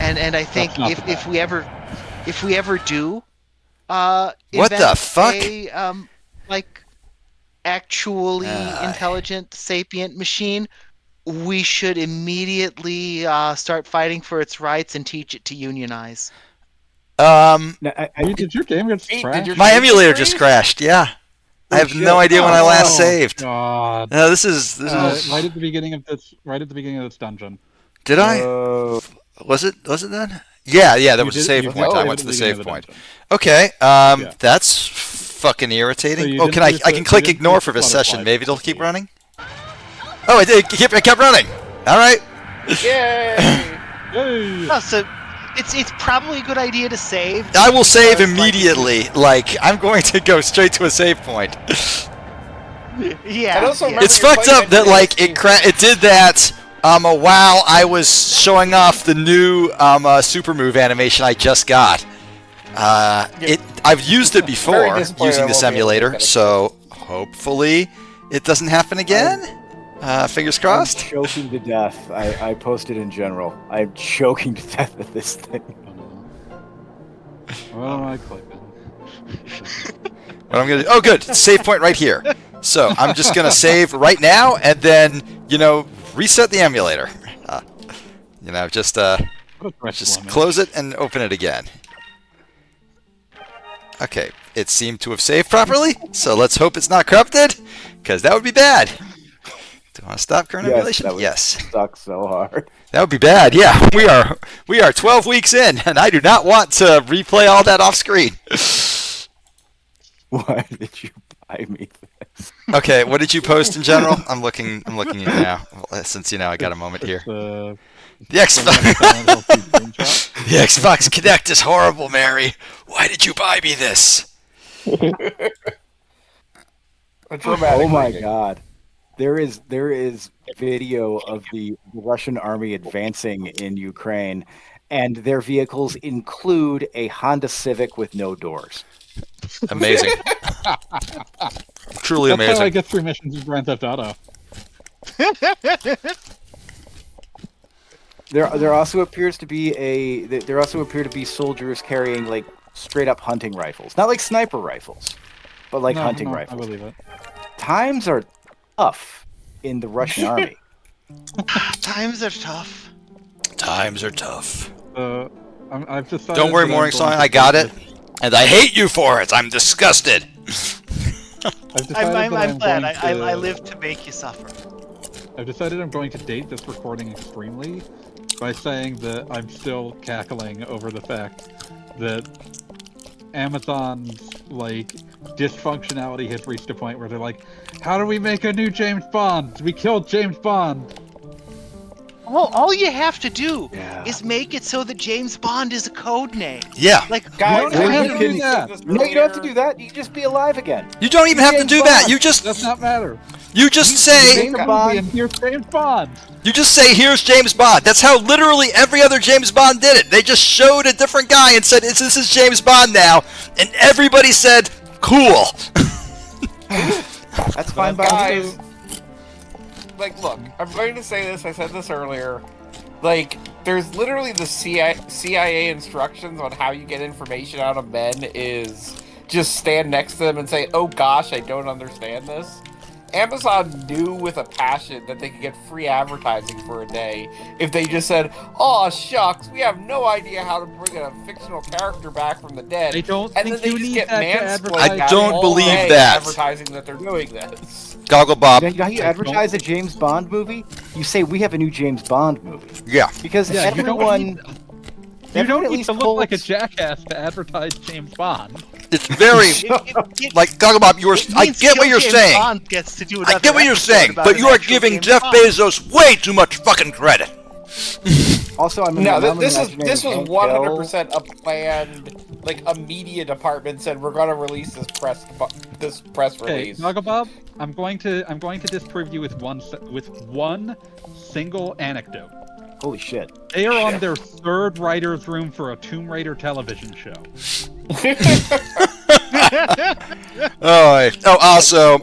And I think That's not the if we ever do What the invent fuck? a actually Ah. intelligent sapient machine, we should immediately start fighting for its rights and teach it to unionize. No, Did your game get Pete, crashed? did your My face emulator freeze? just crashed, yeah. I Oh, have shit. no idea when I last Oh, saved. God. No, this is... Right at the beginning of this dungeon. Did I? Oh, Was it then? Yeah, there You was a did- save you point. did I right went at to the beginning save of the point. dungeon. Okay, Yeah. that's fucking irritating. So you Oh, didn't can I use I the- can you click didn't ignore use for the this session. butterfly Maybe it'll keep key. running. Oh, it kept running. All right. Yay! Hey! Oh, so it's probably a good idea to save. I will save because, like, immediately. Like, I'm going to go straight to a save point. Yeah. And also yeah. remember- It's you're fucked playing up that like it NGS. it did that while I was showing off the new super move animation I just got. I've used it before disappointed using I this won't be able to emulator, get that so hopefully it doesn't happen again. Fingers I'm crossed. choking to death. I posted in general. I'm choking to death at this thing. What am I clicking? What I'm gonna do? Oh, good. Save point right here. So I'm just gonna save right now and then reset the emulator. Just What a fresh Just lemon. close it and open it again. Okay, it seemed to have saved properly, so let's hope it's not corrupted, because that would be bad. Do you want to stop current emulation? that would Yes. suck so hard. That would be bad, yeah. We are 12 weeks in, and I do not want to replay all that off screen. Why did you buy me this? Okay, what did you post in general? I'm looking at it now, since I got a moment here. The The Xbox, the Xbox Kinect is horrible, Mary. Why did you buy me this? A dramatic Oh my ranking. god. There is video of the Russian army advancing in Ukraine, and their vehicles include a Honda Civic with no doors. Amazing. Truly That's how I amazing. get through missions in Grand Theft Auto. There also appears to be soldiers carrying like straight up hunting rifles, not like sniper rifles, but like hunting I rifles. believe it. Times are tough in the Russian army. Times are tough. Times are tough. I've decided. Don't worry, that I'm Morning going Song. to I got date it, and I hate you for it. I'm disgusted. I've decided I'm that I'm glad. going I to- live to make you suffer. I've decided I'm going to date this recording extremely by saying that I'm still cackling over the fact that Amazon's like dysfunctionality has reached a point where they're like, how do we make a new James Bond? We killed James Bond. All you have to do Yeah. is make it so that James Bond is a code name. Yeah. Like, Guys, don't I have to literally do said that. this No, you don't have to earlier. do that. You can just be alive again. You don't even have to James do that. Bond. You just Does not matter. say Make a movie and here's James Bond. here's James Bond. That's how literally every other James Bond did it. They just showed a different guy and said, "This is James Bond now," and everybody said, "Cool." That's fine by me. Guys, like, look, I'm going to say this. I said this earlier. Like, there's literally the CIA instructions on how you get information out of men is just stand next to them and say, "Oh gosh, I don't understand this." Amazon knew with a passion that they could get free advertising for a day if they just said, "Oh shucks, we have no idea how to bring a fictional character back from the dead." I don't and think then they you just need get that to mansplained advertise. I don't all believe day that. advertising that they're doing this. Goggle Bob. You know how you advertise a James Bond movie? You say we have a new James Bond movie Yeah. because Yeah, you don't everyone. need- You everyone don't at need least to look like a holds- jackass to advertise James Bond. It's very like Goggle Bob. I get what you're saying. Bond gets to do I get what you're episode saying, about but an you are actual giving James Jeff Bond. Bezos way too much fucking credit. Also, I'm No, I'm this imagining was Hank 100% a planned. Like, a media department said, "We're gonna release this press Okay, release." Bob, I'm going to disprove you with one single anecdote. Hill. Holy shit! They are on their third writer's room for a Tomb Raider television show. Also,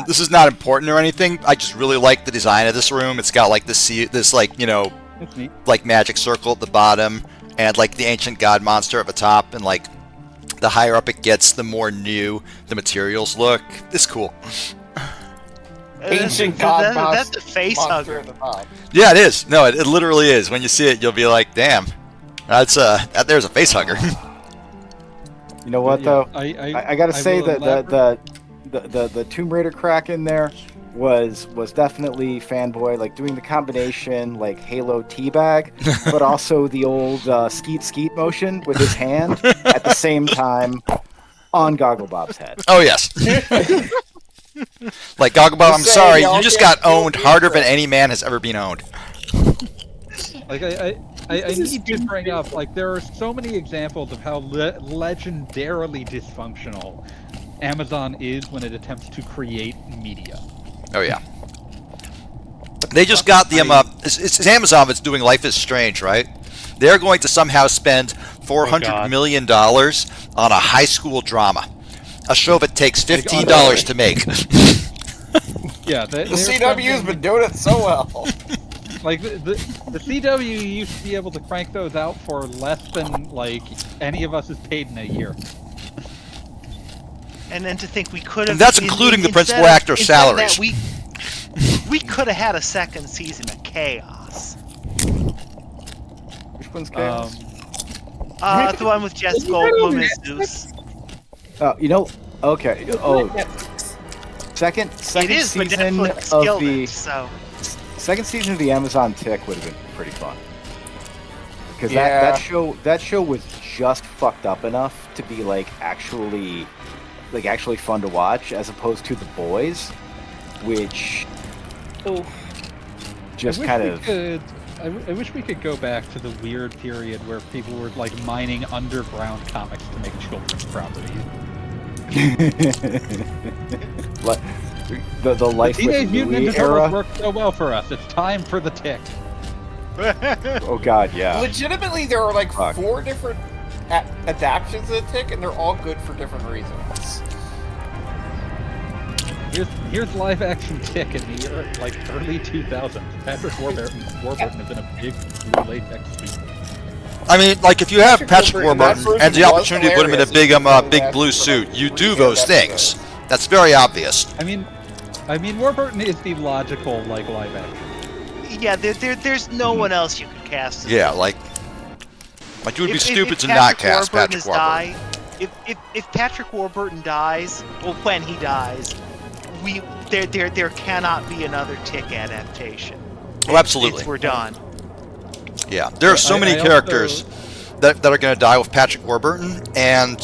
this is not important or anything. I just really like the design of this room. It's got like this like That's neat. like magic circle at the bottom, and like the ancient god monster at the top, and like the higher up it gets, the more new the materials look. It's cool. Ancient god That's a face monster hugger. at the top. Yeah, it is. No, it literally is. When you see it, you'll be like, "Damn, there's a face hugger." You know what Yeah, though? I I gotta say will that elaborate- the Tomb Raider crack in there was definitely fanboy, like doing the combination like Halo teabag, but also the old skeet motion with his hand at the same time on Goggle Bob's head. Oh yes. Like Gogglebob, I'm Just sorry, saying, you y'all just can't got owned feel harder than different. any man has ever been owned. Like I need to bring up, like, there are so many examples of how legendarily dysfunctional Amazon is when it attempts to create media. Oh yeah. They just got the it's Amazon that's doing Life is Strange, right? They're going to somehow spend $400 God. million on a high school drama, a show that takes $15 to make. Yeah, The CW's been doing it so well. Like the CW used to be able to crank those out for less than like any of us is paid in a year. And then to think we could have. And that's including the principal instead of- actor's instead of that, salaries. we could have had a second season of Chaos. Which one's chaos? The one with Jess Goldblum as Zeus. Oh, you know, okay. Oh, Netflix. second It is, but season Netflix of killed the it, so. second season of the Amazon Tick would have been pretty fun. Because Yeah. that show was just fucked up enough to be like actually fun to watch, as opposed to The Boys, which Oh, just I wish kind we of could- I wish we could go back to the weird period where people were like mining underground comics to make children's property. Like, the life Teenage with Mutant Louie Ninja Turtles era. worked so well for us. It's time for the Tick. Oh god, yeah. Legitimately, there are like Fuck. 4 different adaptions of the Tick, and they're all good for different reasons. Here's live action Tick in the early 2000s. Patrick Warburton is in a big blue latex suit. I mean, like if you have Patrick Patrick Warburton Warburton and the was opportunity to put him in a hilarious. big blue suit, you do those things. That's very obvious. I mean Warburton is the logical like live action. Yeah, there's no one else you could cast. As Yeah, like you would be stupid to not cast Patrick Warburton. If Patrick Warburton dies, well, when he dies, there cannot be another Tick adaptation. Oh, absolutely. We're done. Yeah, there are so many characters that are going to die with Patrick Warburton, and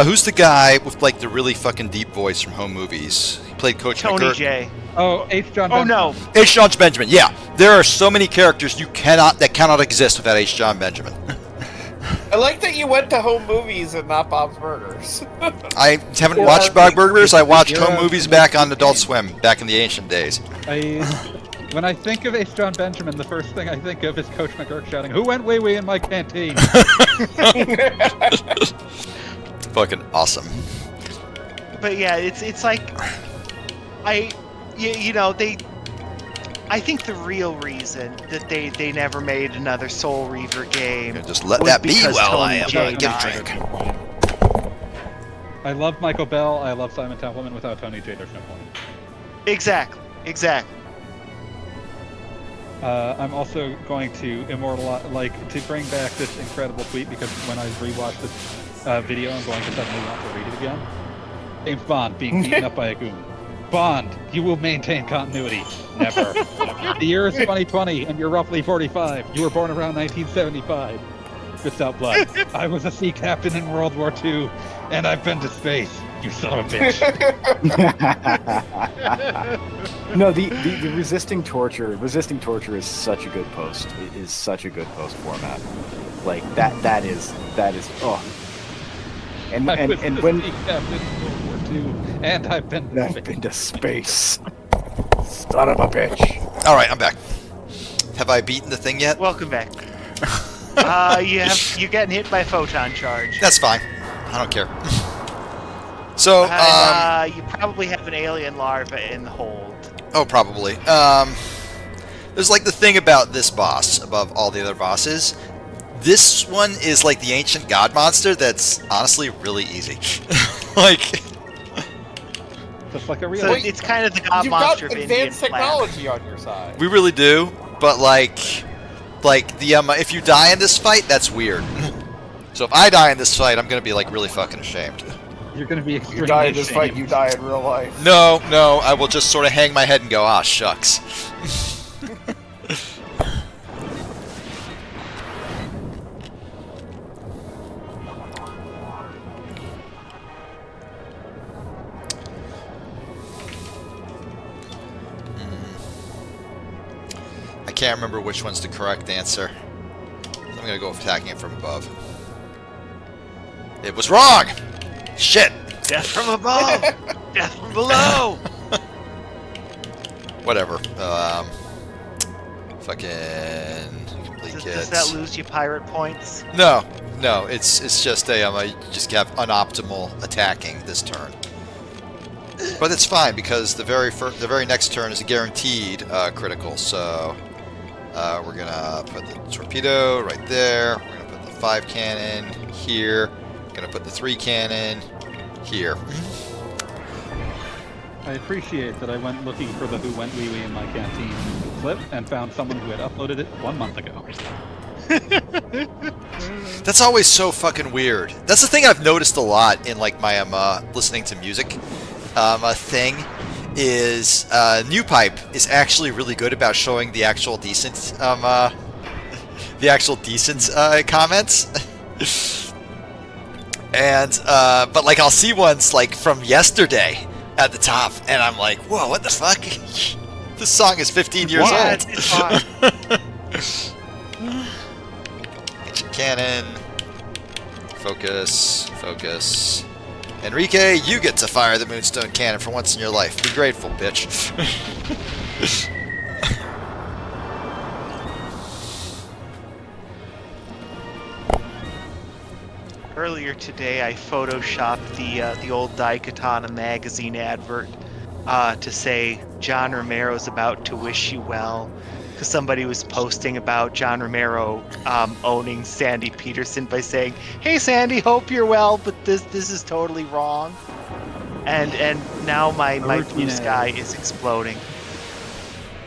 who's the guy with like the really fucking deep voice from home movies? He played Coach Tony McGurk. J. Oh, H. John Benjamin. Oh no. H. John Benjamin. Yeah, there are so many characters that cannot exist without H. John Benjamin. I like that you went to home movies and not Bob's Burgers. I haven't Or watched Bob's Burgers. I watched You're home a- movies back on Adult Swim back in the ancient days. When I think of H. John Benjamin, the first thing I think of is Coach McGurk shouting, "Who went wee-wee in my canteen?" Fucking awesome. But yeah, it's like I think the real reason that they never made another Soul Reaver game Yeah, just let was that be because while Tony I am J give a died. drink. I love Michael Bell. I love Simon Templeman. Without Tony J, there's no point. Exactly. I'm also going to to bring back this incredible tweet, because when I rewatch this video, I'm going to suddenly want to read it again. James Bond being beaten up by a goon. Bond, you will maintain continuity. Never. The year is 2020, and you're roughly 45. You were born around 1975. Spits out blood. I was a sea captain in World War II, and I've been to space. You son of a bitch. No, the resisting torture is such a good post. It is such a good post format. Like that is oh. And I was and a when sea captain in World War II, and I've been to I've space. been to space. Son of a bitch. All right, I'm back. Have I beaten the thing yet? Welcome back. You're getting hit by a photon charge. That's fine. I don't care. So, And, you probably have an alien larva in the hold. oh, probably. There's like the thing about this boss above all the other bosses. This one is like the ancient god monster that's honestly really easy. Like, Just like a real. So it's kind of the god You've monster got of Indian advanced technology on your side. we really do, but like the if you die in this fight, that's weird. So if I die in this fight, I'm gonna be like really fucking ashamed. You're going to be extremely You die in this fight, ashamed. you die in real life. No, I will just sort of hang my head and go, ah, shucks. I can't remember which one's the correct answer. I'm gonna go with attacking it from above. It was wrong! Shit! Death from above! Death from below! Whatever. Fucking complete Does kits. that lose you pirate points? No, it's just you just have unoptimal attacking this turn. But it's fine because the very next turn is a guaranteed critical. So we're gonna put the torpedo right there. We're gonna put the 5 cannon here. We're gonna put the 3 cannon here. I appreciate that I went looking for the Who Went Wee Wee in My Canteen clip and found someone who had uploaded it 1 month ago. That's always so fucking weird. That's the thing I've noticed a lot in like my listening to music thing is New Pipe is actually really good about showing the actual decent comments. And but like I'll see ones like from yesterday at the top, and I'm like, whoa, what the fuck? This song is 15 years What? old. It's fine. Ancient cannon. Focus. Enrique, you get to fire the Moonstone cannon for once in your life. Be grateful, bitch. Earlier today, I photoshopped the old Daikatana magazine advert to say John Romero's about to wish you well, because somebody was posting about John Romero owning Sandy Peterson by saying, "Hey Sandy, hope you're well, but this is totally wrong." And now my blue sky is exploding.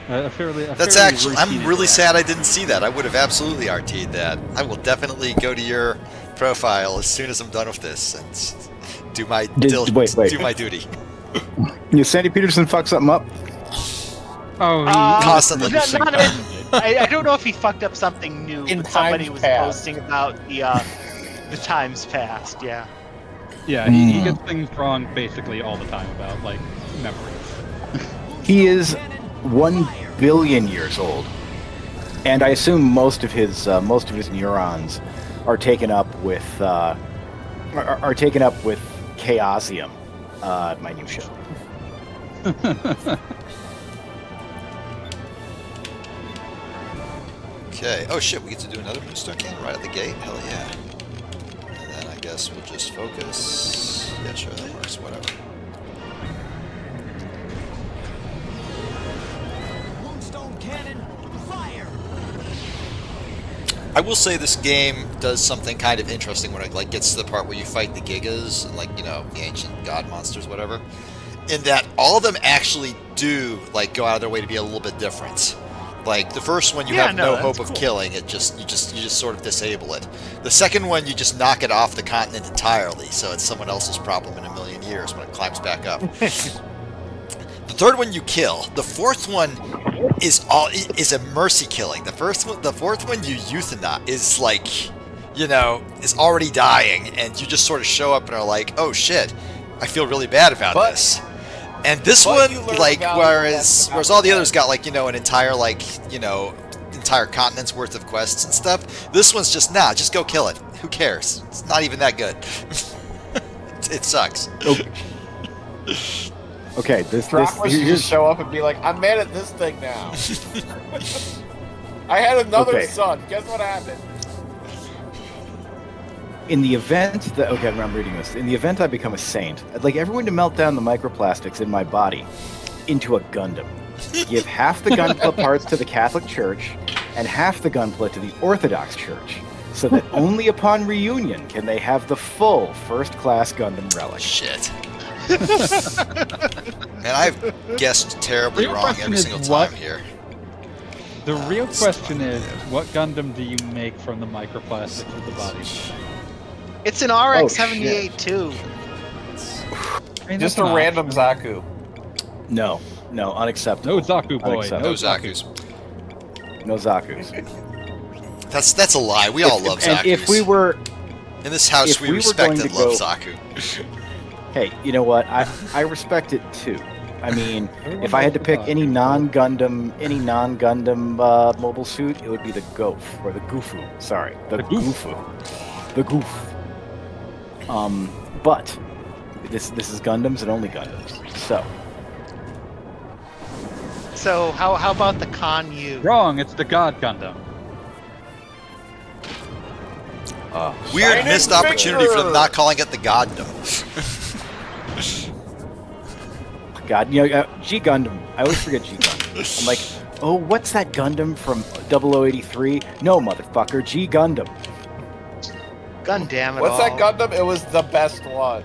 That's actually. I'm really sad I didn't see that. I would have absolutely RT'd that. I will definitely go to your profile as soon as I'm done with this and do my wait. do my duty. You Sandy Peterson fuck something up? Oh, Constantly. I don't know if he fucked up something new, In but somebody times was past. posting about the times past. Yeah. Yeah, he gets things wrong basically all the time about like memories. He is 1 billion years old, and I assume most of his neurons are taken up with chaosium minutia. Okay. Oh shit, we get to do another Moonstone Cannon right at the gate? Hell yeah. And then I guess we'll just focus. Yeah, sure, that works. Whatever. Moonstone cannon, fire! I will say this game does something kind of interesting when it like gets to the part where you fight the Gigas and like, you know, the ancient god monsters, whatever. In that all of them actually do like go out of their way to be a little bit different. Like the first one you have no hope of killing, you just sort of disable it. The second one you just knock it off the continent entirely, so it's someone else's problem in a million years when it climbs back up. The third one you kill. The fourth one is a mercy killing. The fourth one you euthanize is like, you know, is already dying, and you just sort of show up and are like, oh shit, I feel really bad about this. And this one, like, whereas all the others got like, you know, an entire like, you know, entire continent's worth of quests and stuff. This one's just just go kill it. Who cares? It's not even that good. It sucks. Okay, You just show up and be like, I'm mad at this thing now. I had another son. Guess what happened? In the event that I'm reading this. In the event I become a saint, I'd like everyone to melt down the microplastics in my body into a Gundam. Give half the Gunpla parts to the Catholic Church and half the Gunpla to the Orthodox Church, so that only upon reunion can they have the full first-class Gundam relic. Shit. Man, I've guessed terribly wrong every single time here. The real question is, what Gundam do you make from the microplastics of the body? It's an RX-78 too. I mean, Just that's a an random option. Zaku. No, unacceptable. No Zaku boy. Unacceptable. No Zaku's. No Zaku's. That's a lie. We all love Zaku's. And if we were... In this house, if we we were respect going and to love go- Zaku. Hey, you know what? I respect it too. I mean, if I had to pick any non-Gundam mobile suit, it would be the Gof or the Goofu. Sorry, the Goofu. The Goof. But this is Gundams and only Gundams. So how about the Kan-Yu? Wrong, it's the God Gundam. Weird Shining missed opportunity for them finger! not calling it the Goddom. God, you know, G Gundam. I always forget G Gundam. I'm like, oh, what's that Gundam from 0083? No, motherfucker, G Gundam. Gun damn it What's all. that Gundam? It was the best one.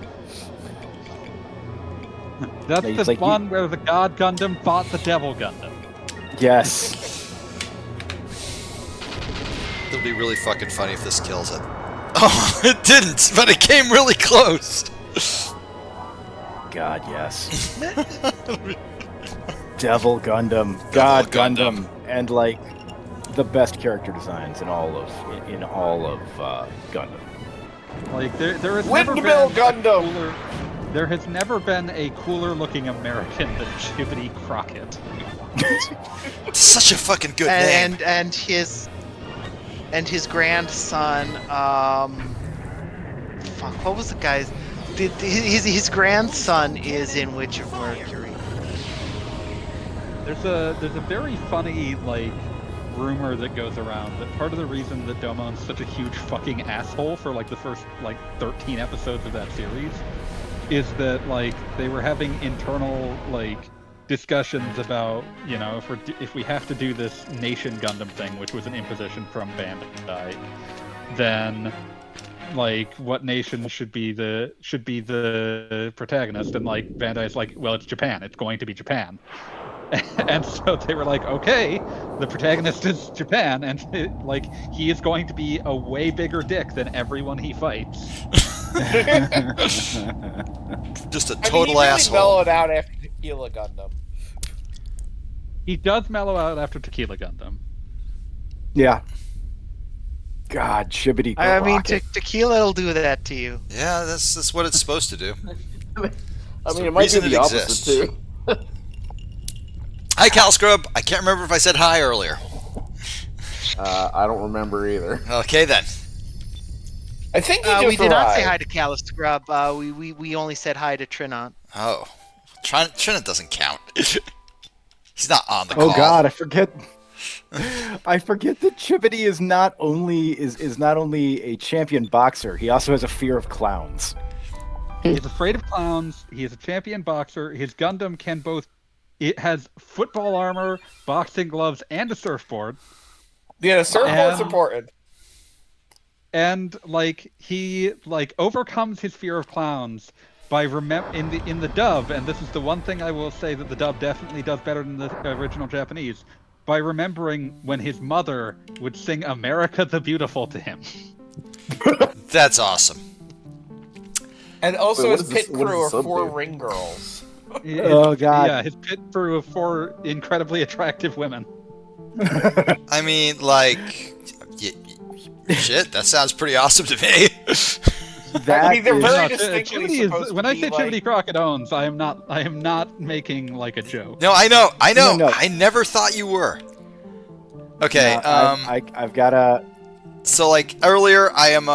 That's It's the like one where the God Gundam fought the Devil Gundam. Yes. It'll be really fucking funny if this kills it. Oh, it didn't, but it came really close. God, yes. Devil Gundam, God Gundam, and like the best character designs in all of Gundam. Like there has never Windmill been Gundam! cooler, there has never been a cooler looking American than Jiminy Crockett. It's such a fucking good name. And his grandson. Fuck, what was the guy's? His grandson is in Witch of Mercury. There's a very funny like rumor that goes around that part of the reason that Domon's such a huge fucking asshole for like the first like 13 episodes of that series is that like they were having internal like discussions about, you know, if we have to do this Nation Gundam thing, which was an imposition from Bandai, then like what nation should be the protagonist, and like Bandai's like, well, it's Japan, it's going to be Japan. And so they were like, okay, the protagonist is Japan, and he is going to be a way bigger dick than everyone he fights. Just a I mean, total he really asshole. mellowed out after Tequila Gundam. He does mellow out after Tequila Gundam. Yeah. God, shibbity. I mean, rocket. tequila will do that to you. Yeah, that's what it's supposed to do. I mean, the it might reason do the it opposite exists. too. Hi, Cal Scrub. I can't remember if I said hi earlier. I don't remember either. Okay, then. I think he just We did not say arrived. hi to Callus Scrub. We only said hi to Trinant. Oh. Trinant doesn't count. He's not on the call. Oh God, I forget. I forget that Chibbity is not only a champion boxer, he also has a fear of clowns. He's afraid of clowns. He is a champion boxer. His Gundam can both. It has football armor, boxing gloves, and a surfboard. Yeah, the surfboard's And- important. And he overcomes his fear of clowns by in the dub. And this is the one thing I will say that the dub definitely does better than the original Japanese. By remembering when his mother would sing "America the Beautiful" to him. That's awesome. And also Wait, what his is this- pit what does crew the of sub 4 do? ring girls. Oh, God. Yeah, his pit crew of 4 incredibly attractive women. I mean, shit, that sounds pretty awesome to me. That I mean, they're is- very No, distinctly Chimney supposed to when I be say like- Chimney Crockett owns, I am not making like a joke. No, I know. No. I never thought you were. Okay, I've got a. so earlier I am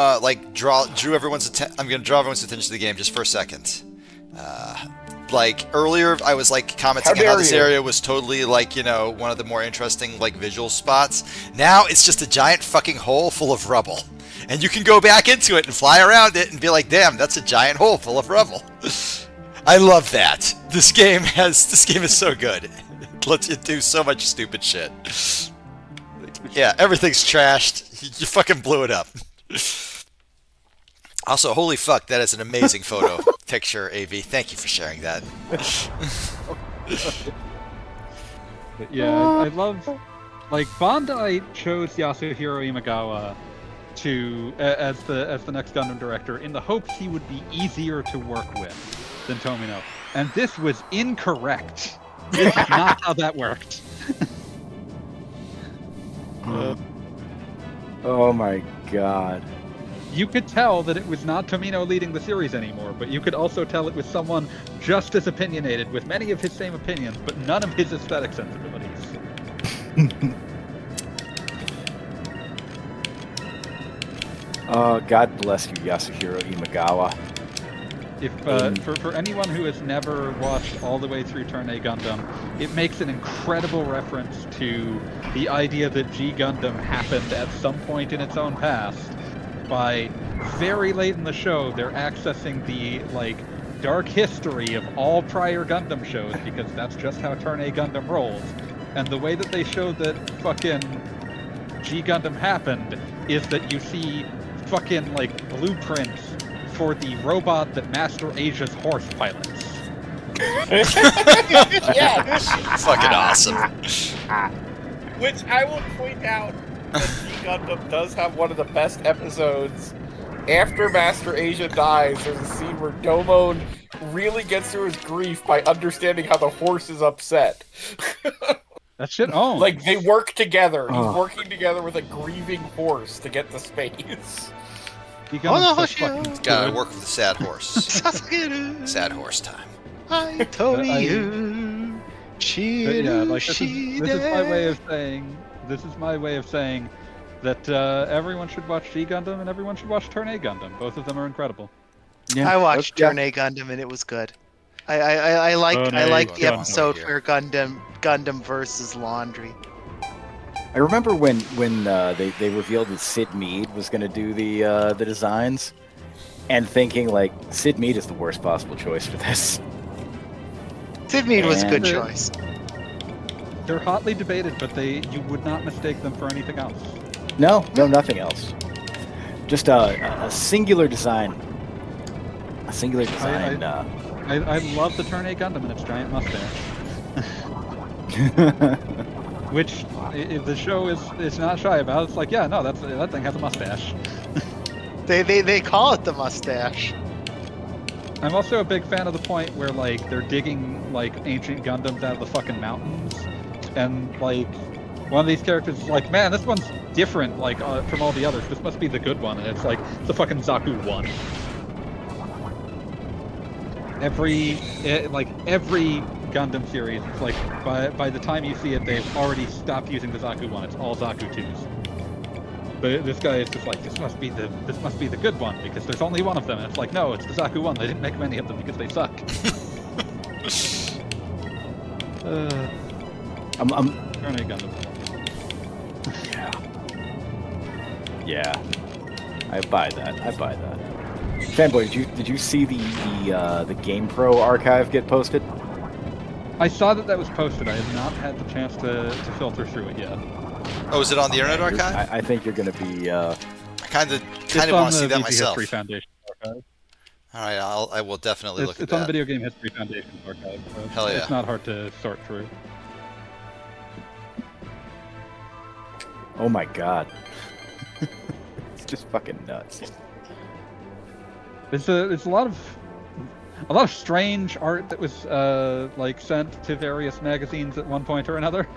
drew everyone's I'm gonna draw everyone's attention to the game just for a second. Earlier I was commenting How on how dare this you. area was totally one of the more interesting visual spots. Now it's just a giant fucking hole full of rubble. And you can go back into it and fly around it and be like, damn, that's a giant hole full of rubble. I love that. This game is so good. It lets you do so much stupid shit. Yeah, everything's trashed. You fucking blew it up. Also, holy fuck, that is an amazing photo picture, AV. Thank you for sharing that. But yeah, I love Bandai chose Yasuhiro Imagawa as the next Gundam director in the hopes he would be easier to work with than Tomino, and this was incorrect. This is not how that worked. Oh my God. You could tell that it was not Tomino leading the series anymore, but you could also tell it was someone just as opinionated, with many of his same opinions, but none of his aesthetic sensibilities. Oh, God bless you, Yasuhiro Imagawa. If for anyone who has never watched all the way through Turn A Gundam, it makes an incredible reference to the idea that G Gundam happened at some point in its own past. By very late in the show, they're accessing the dark history of all prior Gundam shows, because that's just how Turn A Gundam rolls. And the way that they show that fucking G Gundam happened is that you see fucking blueprints for the robot that Master Asia's horse pilots. Yes! Fucking awesome. Which I will point out that G Gundam does have one of the best episodes. After Master Asia dies, there's a scene where Domon really gets through his grief by understanding how the horse is upset. That shit owns. They work together. He's Oh. working together with a grieving horse to get to space. G Gundam's so no, fucking Gotta good. work with the sad horse. Sasuke, Sad horse time. I told you. But yeah, this is my way of saying. This is my way of saying that everyone should watch G Gundam and everyone should watch Turn A Gundam. Both of them are incredible. I watched Yeah. Turn A Gundam and it was good. I liked Turn A the Gundam. episode Here. where Gundam versus Laundry. I remember when they revealed that Sid Mead was going to do the designs, and thinking Sid Mead is the worst possible choice for this. Sid Mead was a good And- choice. They're hotly debated, but you would not mistake them for anything else. No, nothing else. Just a singular design. A singular design. I love the Turn A Gundam and its giant mustache. Which the show is not shy about. It's like, yeah, no, that thing has a mustache. They call it the mustache. I'm also a big fan of the point where like they're digging like ancient Gundams out of the fucking mountains, and like one of these characters is like, man, this one's different like from all the others. This must be the good one, and it's like the fucking Zaku 1. Every Gundam series, it's like by the time you see it, they've already stopped using the Zaku 1. It's all Zaku 2s. But this guy is just like, this must be the good one because there's only one of them. And it's like, no, it's the Zaku 1. They didn't make many of them because they suck. I'm Grenade Gundam. Yeah. I buy that. Fanboy, did you see the GamePro archive get posted? I saw that was posted. I have not had the chance to filter through it yet. Oh, is it on the Internet Archive? I think you're going to be. I kind of It's want on to see the that VG myself. History Foundation archive. All right, I will definitely look at It's that. on the Video Game History Foundation archive. So Hell yeah. It's not hard to sort through. Oh my god. It's just fucking nuts. There's a lot of strange art that was like sent to various magazines at one point or another.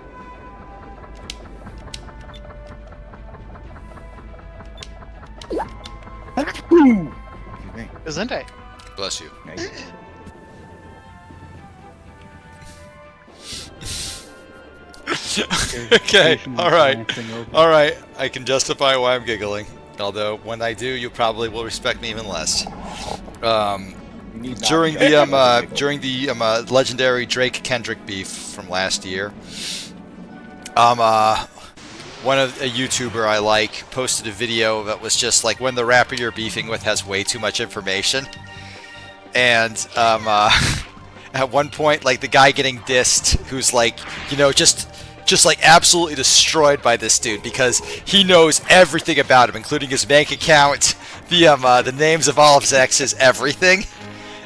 Isn't it? Bless you. Okay, all right. I can justify why I'm giggling. Although when I do, you probably will respect me even less. During the legendary Drake Kendrick beef from last year, one of a YouTuber I like posted a video that was just like when the rapper you're beefing with has way too much information, and at one point, like the guy getting dissed, who's like, you know, just like absolutely destroyed by this dude because he knows everything about him, including his bank account, the names of all of his exes, everything.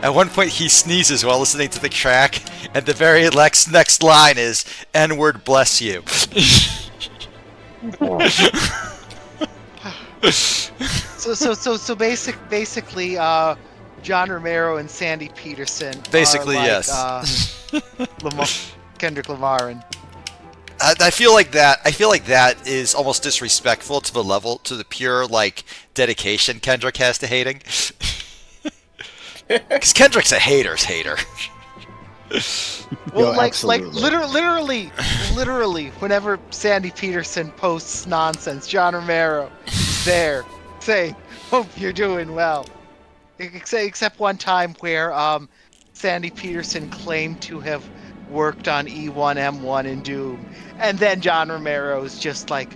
At one point, he sneezes while listening to the track, and the very next line is "N-word bless you." So basically, John Romero and Sandy Peterson. Basically, are like, yes. Kendrick Lamar and. I feel like that is almost disrespectful to the pure like dedication Kendrick has to hating. Because Kendrick's a hater's hater. Well, like absolutely. literally, whenever Sandy Peterson posts nonsense, John Romero is there saying, "Hope you're doing well." Except one time where Sandy Peterson claimed to have worked on E1M1 in Doom, and then John Romero is just like,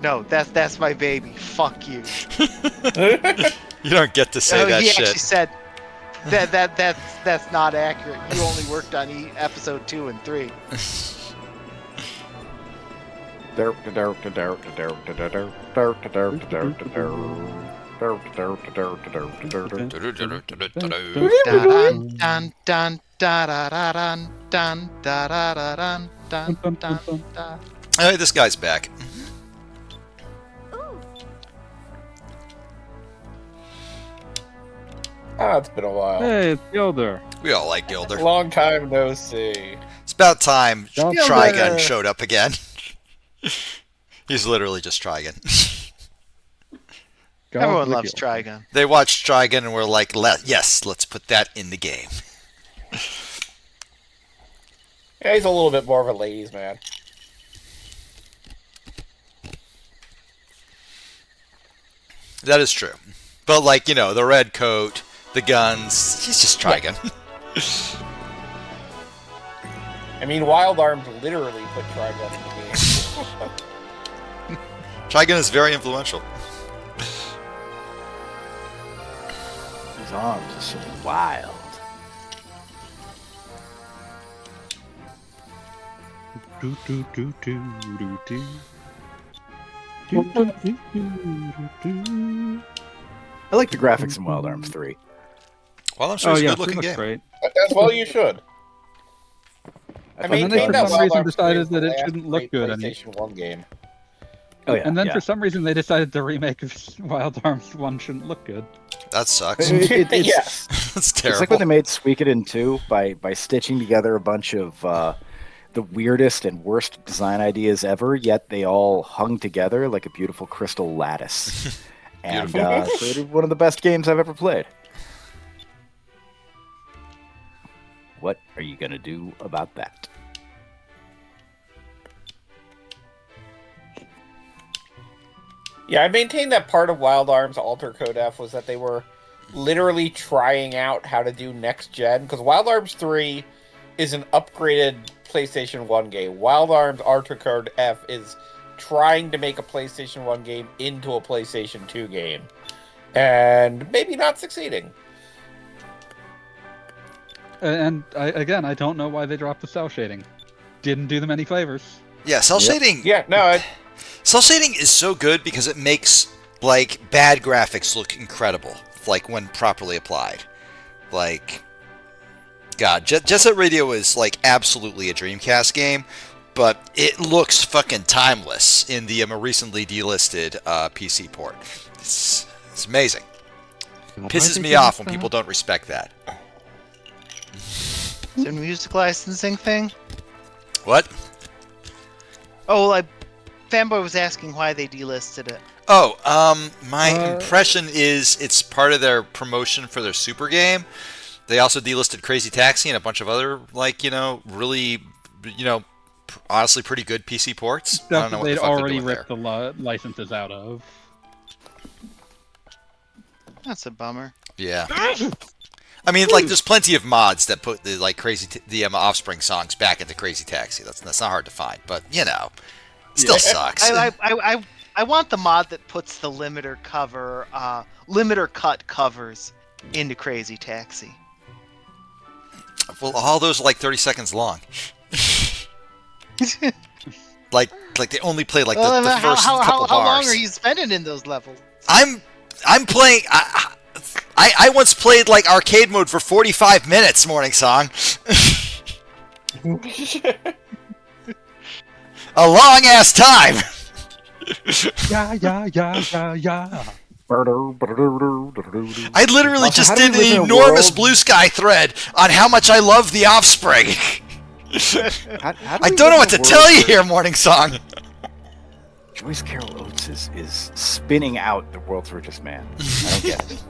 "No, that's my baby. Fuck you." You don't get to say that he shit. actually said that's not accurate. You only worked on episode 2 and 3. Hey, this guy's back. Ah, it's been a while. Hey, it's Gilder. We all like Gilder. Long time no see. It's about time Gilder. Trigun showed up again. He's literally just Trigun. Everyone loves Trigun. They watched Trigun and were like, yes, let's put that in the game. Yeah, he's a little bit more of a ladies' man. That is true. But, like, you know, the red coat, the guns, he's just Trigun. I mean, Wild Arms literally put Trigun in the game. Trigun is very influential. His arms are so wild. I like the graphics in Wild Arms 3. Well, I'm sure it's a good-looking looks game. great. As well you should. I then they, maintain for that some reason, Wild Arms 3 decided is the that it last shouldn't look great good PlayStation 1 game. Oh yeah. And then yeah. for some reason they decided the remake of Wild Arms 1 shouldn't look good. That sucks. It's, Yes. That's it's terrible. like when they made Suikoden 2 by stitching together a bunch of the weirdest and worst design ideas ever, yet they all hung together like a beautiful crystal lattice. And created one of the best games I've ever played. What are you going to do about that? Yeah, I maintain that part of Wild Arms Alter Code F was that they were literally trying out how to do next gen, because Wild Arms 3 is an upgraded PlayStation 1 game. Wild Arms Alter Code F is trying to make a PlayStation 1 game into a PlayStation 2 game. And maybe not succeeding. And I don't know why they dropped the cell shading. Didn't do them any favors. Yeah, cell shading. Yeah, no, Cell shading is so good because it makes like bad graphics look incredible, like when properly applied. Like, God, Jet Set Radio is like absolutely a Dreamcast game, but it looks fucking timeless in the more recently delisted PC port. It's amazing. Pisses me off when people don't respect that. Is it a music licensing thing? What? Oh, well, Fanboy was asking why they delisted it. Oh, my impression is it's part of their promotion for their super game. They also delisted Crazy Taxi and a bunch of other, like, really, honestly pretty good PC ports. I don't know what they'd the fuck already they're doing ripped the licenses out of. That's a bummer. Yeah. I mean, like, there's plenty of mods that put the Offspring songs back into Crazy Taxi. That's not hard to find, but still sucks. I want the mod that puts the limiter cut covers into Crazy Taxi. Well, all those are like 30 seconds long. like they only play like the first couple bars. How long are you spending in those levels? I'm playing. I once played like arcade mode for 45 minutes. Morning Song. A long ass time. Yeah. I literally Also, just how do did we live in an a enormous world- Blue Sky thread on how much I love The Offspring. How I don't know what to tell you here, Morning Song. Joyce Carol Oates is spinning out the world's richest man. I don't get it.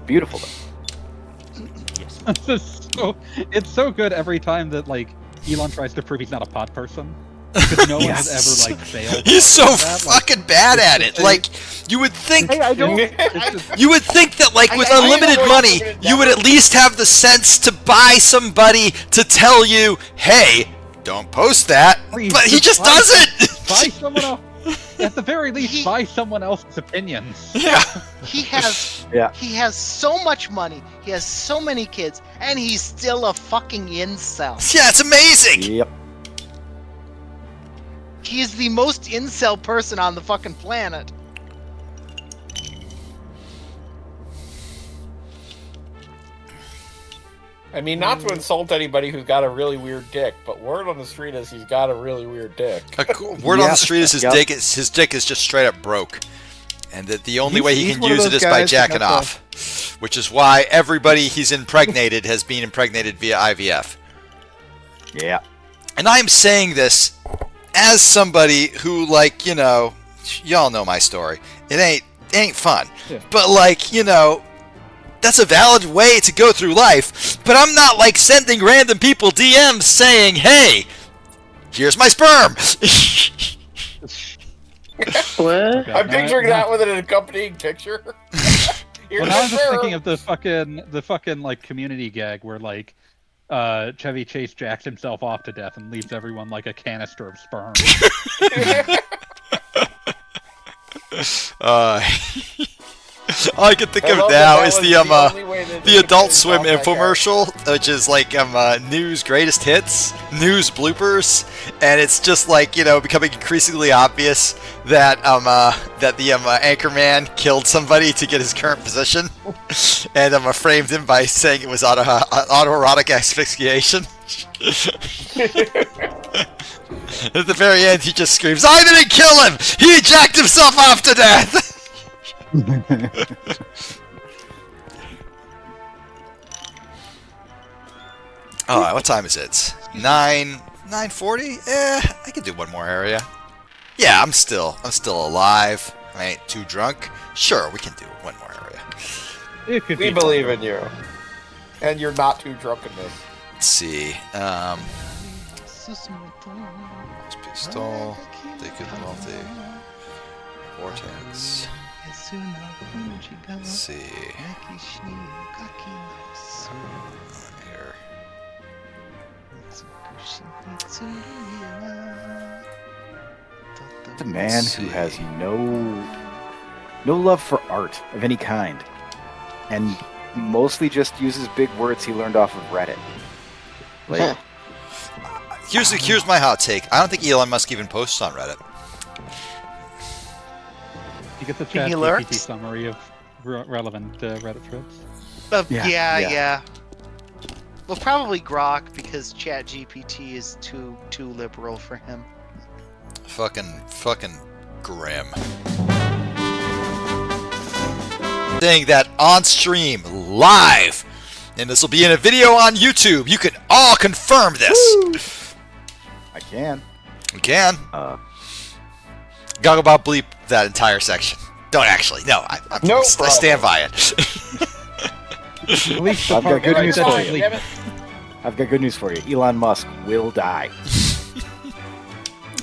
Beautiful though. It's so good every time that like Elon tries to prove he's not a pod person. Because no one has ever like failed. He's so that. fucking bad at it. Like you would think. Hey, I don't. You would think that, like, with unlimited money, you would at least have the sense to buy somebody to tell you, "Hey, don't post that." But he just doesn't. Buy someone else. At the very least, buy someone else's opinions. Yeah. He has he has so much money, he has so many kids, and he's still a fucking incel. Yeah, it's amazing. Yep. He is the most incel person on the fucking planet. I mean, not to insult anybody who's got a really weird dick, but word on the street is he's got a really weird dick. Word on the street is his dick is just straight up broke, and that the only way he He's can one of use it those is by guys that jacking have off, which is why everybody he's impregnated has been impregnated via IVF. Yeah. And I'm saying this as somebody who, like, y'all know my story. It ain't fun, but like, that's a valid way to go through life. But I'm not like sending random people DMs saying, "Hey, here's my sperm." What? I'm picturing that with an accompanying picture. Well, now I'm just thinking of the fucking like community gag where like Chevy Chase jacks himself off to death and leaves everyone like a canister of sperm. All I can think of now is the only way the Adult Swim infomercial, which is like news greatest hits, news bloopers, and it's just like, you know, becoming increasingly obvious that that the anchorman killed somebody to get his current position, and framed him by saying it was autoerotic asphyxiation. At the very end, he just screams, "I didn't kill him! He jacked himself off to death!" Alright, what time is it? 9:40? I could do one more area. Yeah, I'm still alive. I ain't too drunk. Sure, we can do one more area. We believe in you. And you're not too drunk in this. Let's see. Pistol. They could multi. Vortex. Let's see. Here. The man who has no love for art of any kind, and mostly just uses big words he learned off of Reddit. Like, here's my hot take. I don't think Elon Musk even posts on Reddit. You get the ChatGPT summary of relevant Reddit threads. Yeah. Well, probably Grok, because ChatGPT is too liberal for him. Fucking grim. Saying that on stream, live, and this will be in a video on YouTube. You can all confirm this. Woo! I can. We can. Gogglebot bleep that entire section. Don't actually. No, I stand by it. I've got good news for you. I've got good news for you. Elon Musk will die.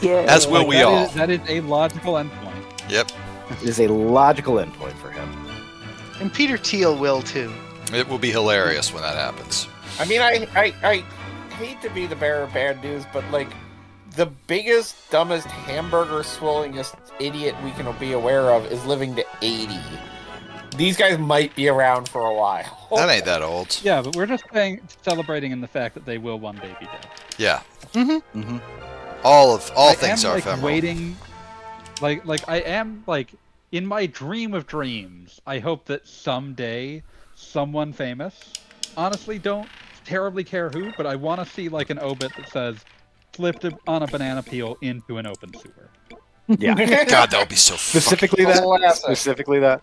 Yeah. As will we all. That is a logical endpoint. Yep. It is a logical endpoint for him. And Peter Thiel will too. It will be hilarious when that happens. I mean, I hate to be the bearer of bad news, but like, the biggest, dumbest, hamburger-swillingest idiot we can be aware of is living to 80. These guys might be around for a while. That ain't that old. Yeah, but we're just celebrating in the fact that they will one day be dead. Yeah. Mm-hmm. Mm-hmm. All things are like ephemeral. Waiting, like I am like in my dream of dreams. I hope that someday someone famous. Honestly, don't terribly care who, but I want to see like an obit that says flipped on a banana peel into an open sewer. Yeah. God, that would be so specifically that. Specifically that.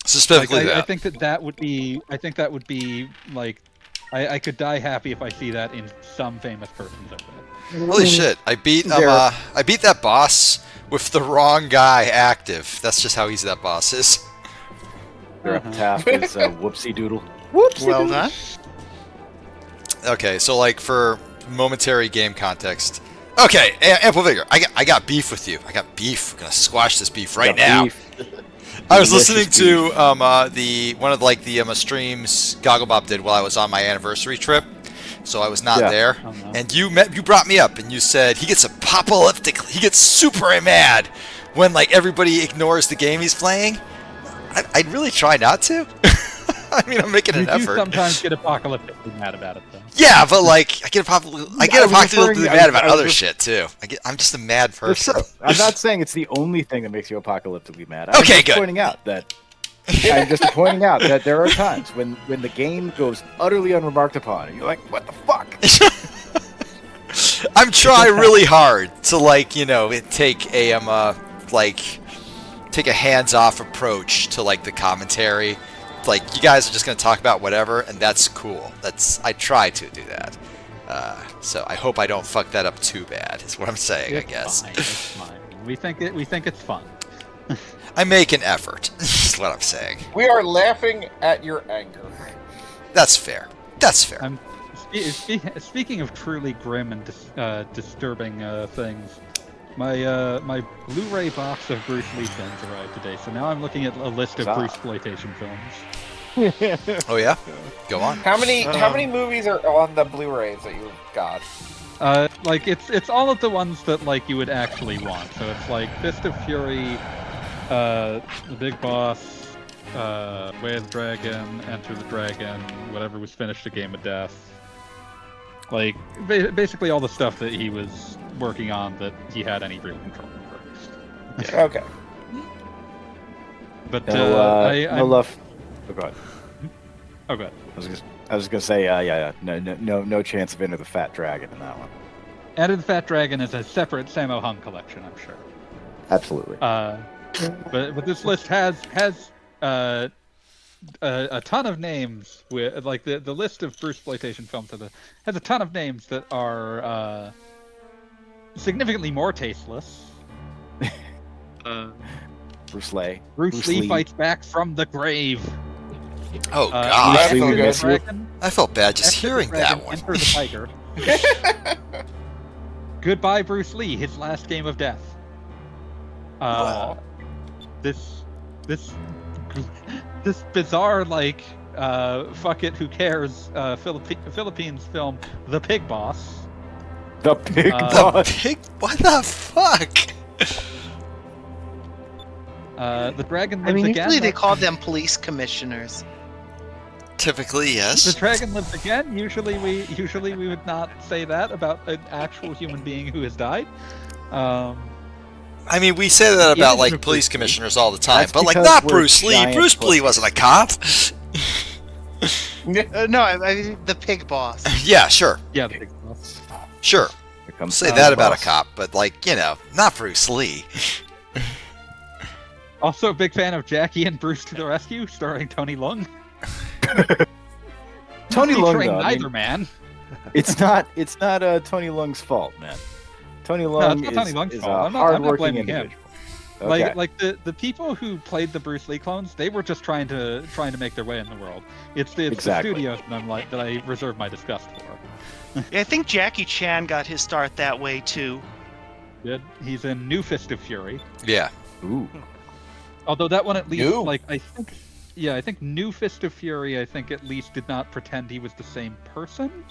Specifically that. I think that would be. I think that would be like. I could die happy if I see that in some famous person's obit. Holy shit! I beat that boss with the wrong guy active. That's just how easy that boss is. Their epitaph is whoopsie doodle. Well done. Okay, so like for momentary game context. Okay, Ample Vigor, I got beef with you. I got beef. We're gonna squash this beef right now. I was listening to one of like the streams Gogglebop did while I was on my anniversary trip, so I was not there. Oh, no. And you brought me up and you said he gets super mad when like everybody ignores the game he's playing. I'd really try not to. I mean, I'm making an effort. You sometimes get apocalyptically mad about it, though. Yeah, but like I get apocalyptically mad about other shit too. I'm just a mad person. I'm not saying it's the only thing that makes you apocalyptically mad. Okay, I'm just good. pointing out that there are times when the game goes utterly unremarked upon, and you're like, "What the fuck?" I'm trying really hard to like take a hands-off approach to like the commentary. Like you guys are just gonna talk about whatever, and that's cool. I try to do that. So I hope I don't fuck that up too bad. Is what I'm saying. I guess. Fine, it's fine. We think it's fun. I make an effort. Is what I'm saying. We are laughing at your anger. That's fair. That's fair. Speaking of truly grim and disturbing things, my Blu-ray box of Bruce Lee films arrived today, so now I'm looking at a list of Bruceploitation films. Oh yeah, go on. How many movies are on the Blu-rays that you got? Like it's all of the ones that like you would actually want. So it's like Fist of Fury, The Big Boss, Way of the Dragon, Enter the Dragon, whatever was finished a Game of Death. Like, basically all the stuff that he was working on that he had any real control over. Okay. But no love. Oh, go ahead. Oh, good. I was gonna say, no chance of Enter the Fat Dragon in that one. Enter the Fat Dragon is a separate Sammo Hung collection, I'm sure. Absolutely. But this list has a ton of names with like the list of Bruceploitation films has a ton of names that are significantly more tasteless. Bruce Lee. Bruce Lee fights back from the grave. Oh god, Dragon, I felt bad just Enter hearing the Dragon, that one. Enter the Tiger. Goodbye, Bruce Lee. His last game of death. This bizarre like fuck it, who cares? Philippines film, The Pig Boss. The Pig The Boss. pig? What the fuck? The Dragon Lives I mean, Again. usually they call them police commissioners. Typically, yes. The Dragon Lives Again. Usually we would not say that about an actual human being who has died. I mean, we say that about like police commissioners all the time, That's but like because not we're Bruce Lee. giant Bruce Lee pussies. wasn't a cop. No, I mean the pig boss. Yeah, sure, Yeah, the Pig Boss. sure. Here comes Say the that about boss. a cop, but like not Bruce Lee. Also, a big fan of Jackie and Bruce to the Rescue, starring Tony Leung. Tony He Leung, trained though, I mean, neither man. it's not Tony Leung's fault, man. Tony Leung it's not Tony Leung's is fault. a I'm not hardworking blaming him. individual. Okay. Like the people who played the Bruce Lee clones, they were just trying to make their way in the world. It's the Exactly. studios that I reserve my disgust for. I think Jackie Chan got his start that way too. He's in New Fist of Fury. Yeah. Ooh. Although that one at least, New? like I think New Fist of Fury, I think at least did not pretend he was the same person.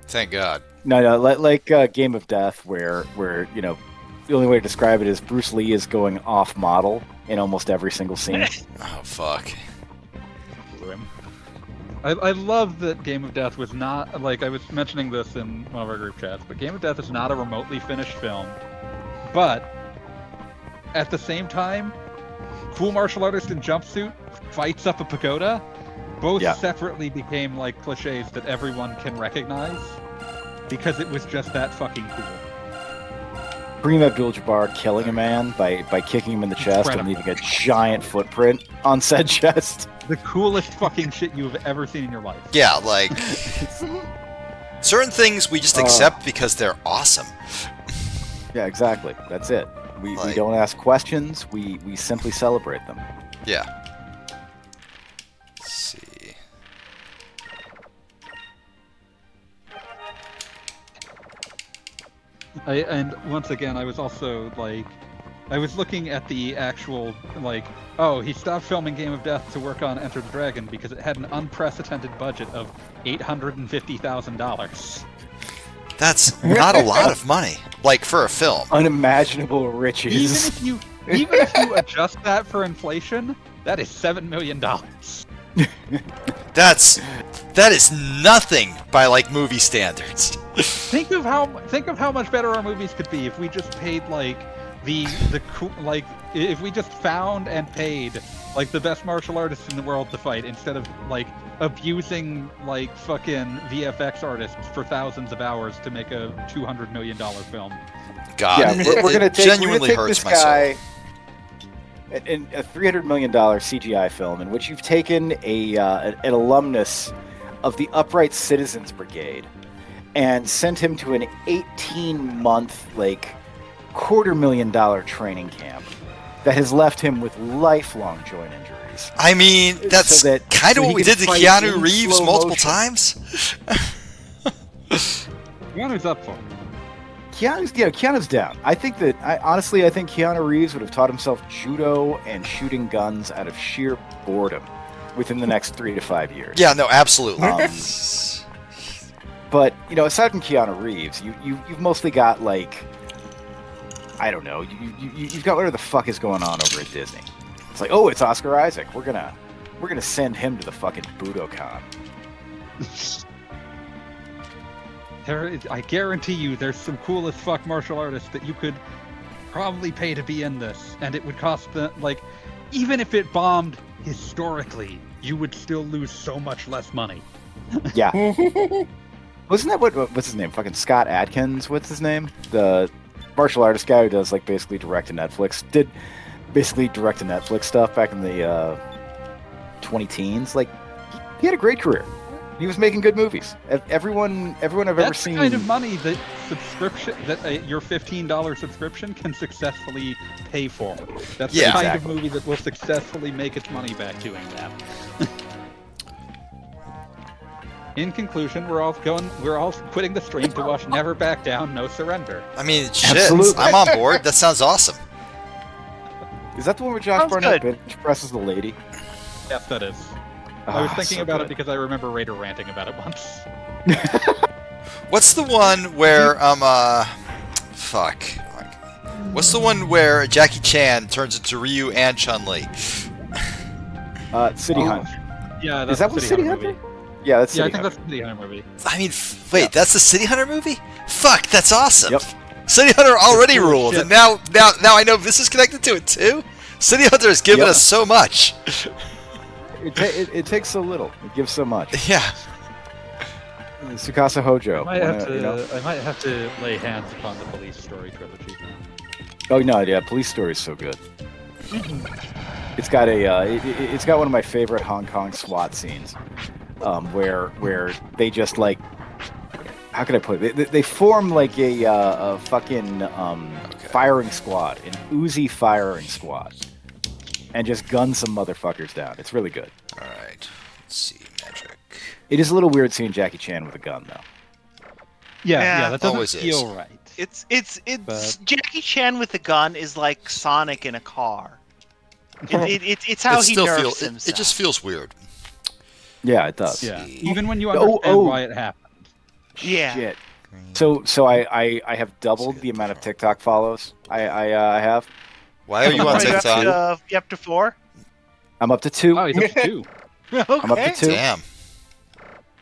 Thank God. No, like Game of Death, where the only way to describe it is Bruce Lee is going off model in almost every single scene. Oh fuck. I love that Game of Death was not, like I was mentioning this in one of our group chats, but Game of Death is not a remotely finished film. But at the same time, cool martial artist in jumpsuit fights up a pagoda. Both separately became like cliches that everyone can recognize because it was just that fucking cool. Kareem Abdul-Jabbar killing a man by kicking him in the chest and leaving a giant footprint on said chest. The coolest fucking shit you've ever seen in your life. Yeah, like certain things we just accept because they're awesome. Yeah, exactly. That's it. We don't ask questions. We simply celebrate them. Yeah. Let's see. And once again, I was also like, I was looking at the actual like, oh, he stopped filming Game of Death to work on Enter the Dragon because it had an unprecedented budget of $850,000. That's not a lot of money, like for a film. Unimaginable riches. Even if you adjust that for inflation, that is $7 million. That is nothing by like movie standards. Think of how much better our movies could be if we just paid like if we just found and paid like the best martial artists in the world to fight instead of like abusing like fucking VFX artists for thousands of hours to make a $200 million film. God, Yeah, we're gonna take genuinely hurts this my soul. guy in a $300 million CGI film in which you've taken an alumnus of the Upright Citizens Brigade and sent him to an 18-month, like, $250,000 training camp that has left him with lifelong joint injuries. I mean, that's kind of what we did to Keanu in Reeves slow multiple motion. times. Keanu's up for it. Keanu's down. I think Keanu Reeves would have taught himself judo and shooting guns out of sheer boredom within the next 3 to 5 years. Yeah, no, absolutely. But aside from Keanu Reeves, you've mostly got like, I don't know, you've got whatever the fuck is going on over at Disney. It's like, oh, it's Oscar Isaac. We're gonna send him to the fucking Budokan. I guarantee you, there's some cool as fuck martial artists that you could probably pay to be in this, and it would cost the even if it bombed historically, you would still lose so much less money. Yeah. Wasn't that what's his name? Fucking Scott Adkins. What's his name? The martial artist guy who does like basically direct to Netflix. Did basically direct to Netflix stuff back in the 20-teens. Like he had a great career. He was making good movies. Everyone I've ever seen. That's the kind of money that your $15 subscription can successfully pay for. That's the kind of movie that will successfully make its money back doing that. In conclusion, we're all quitting the stream to watch Never Back Down, No Surrender. I mean, shit, Absolutely. I'm on board. That sounds awesome. Is that the one where Josh Barnett bench presses the lady? Yes, that is. I was thinking about it because I remember Raider ranting about it once. What's the one where fuck? What's the one where Jackie Chan turns into Ryu and Chun-Li? City Hunt. Yeah, that's is that what City Hunter Hunter? Yeah, that's City I think Hunter. that's the City Hunter movie. I mean, wait, that's the City Hunter movie? Fuck, that's awesome. Yep. City Hunter already Cool ruled, shit. and now I know this is connected to it too. City Hunter has given us so much. It takes so little. It gives so much. Yeah. Tsukasa Hojo. I might have to lay hands upon the Police Story trilogy now. Oh no, yeah, Police Story is so good. It's got it's got one of my favorite Hong Kong SWAT scenes, where they just like, how can I put it? They form like a fucking firing squad, an Uzi firing squad, and just gun some motherfuckers down. It's really good. All right. Let's see, magic. It is a little weird seeing Jackie Chan with a gun, though. Yeah, that doesn't always feel right. It's But- Jackie Chan with a gun is like Sonic in a car. It's how It he still nerfs feels. himself. It just feels weird. Yeah, it does. Yeah, See. even when you understand why it happened. Yeah. Shit. So I have doubled the amount of TikTok follows I have. Why are you on Right, TikTok? you up to 4? I'm up to 2. Oh, he's up to 2. Okay. I'm up to 2. Damn.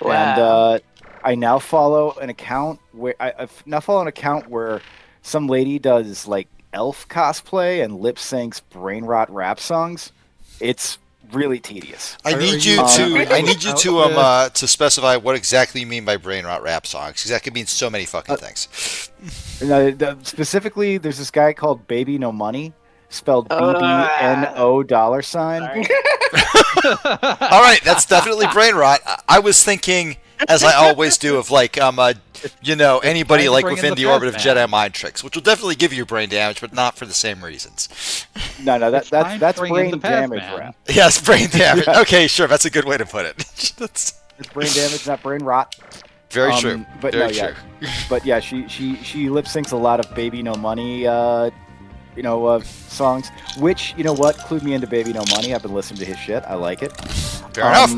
And I now follow an account where some lady does like elf cosplay and lip syncs brain rot rap songs. It's really tedious. I need you to specify what exactly you mean by brain rot rap songs, because that could mean so many fucking things. Specifically, there's this guy called Baby No Money, spelled BBNO $. All right, that's definitely brain rot. I was thinking, as I always do, of like anybody like within the orbit of Jedi mind tricks, which will definitely give you brain damage, but not for the same reasons. No, that's brain damage man. rap. Yes, brain damage. Okay, sure, that's a good way to put it. That's It's brain damage, not brain rot. very true. But Very no, true. But yeah, she lip syncs a lot of Baby No Money, songs. Which, you know what, clued me into Baby No Money. I've been listening to his shit. I like it. Fair enough.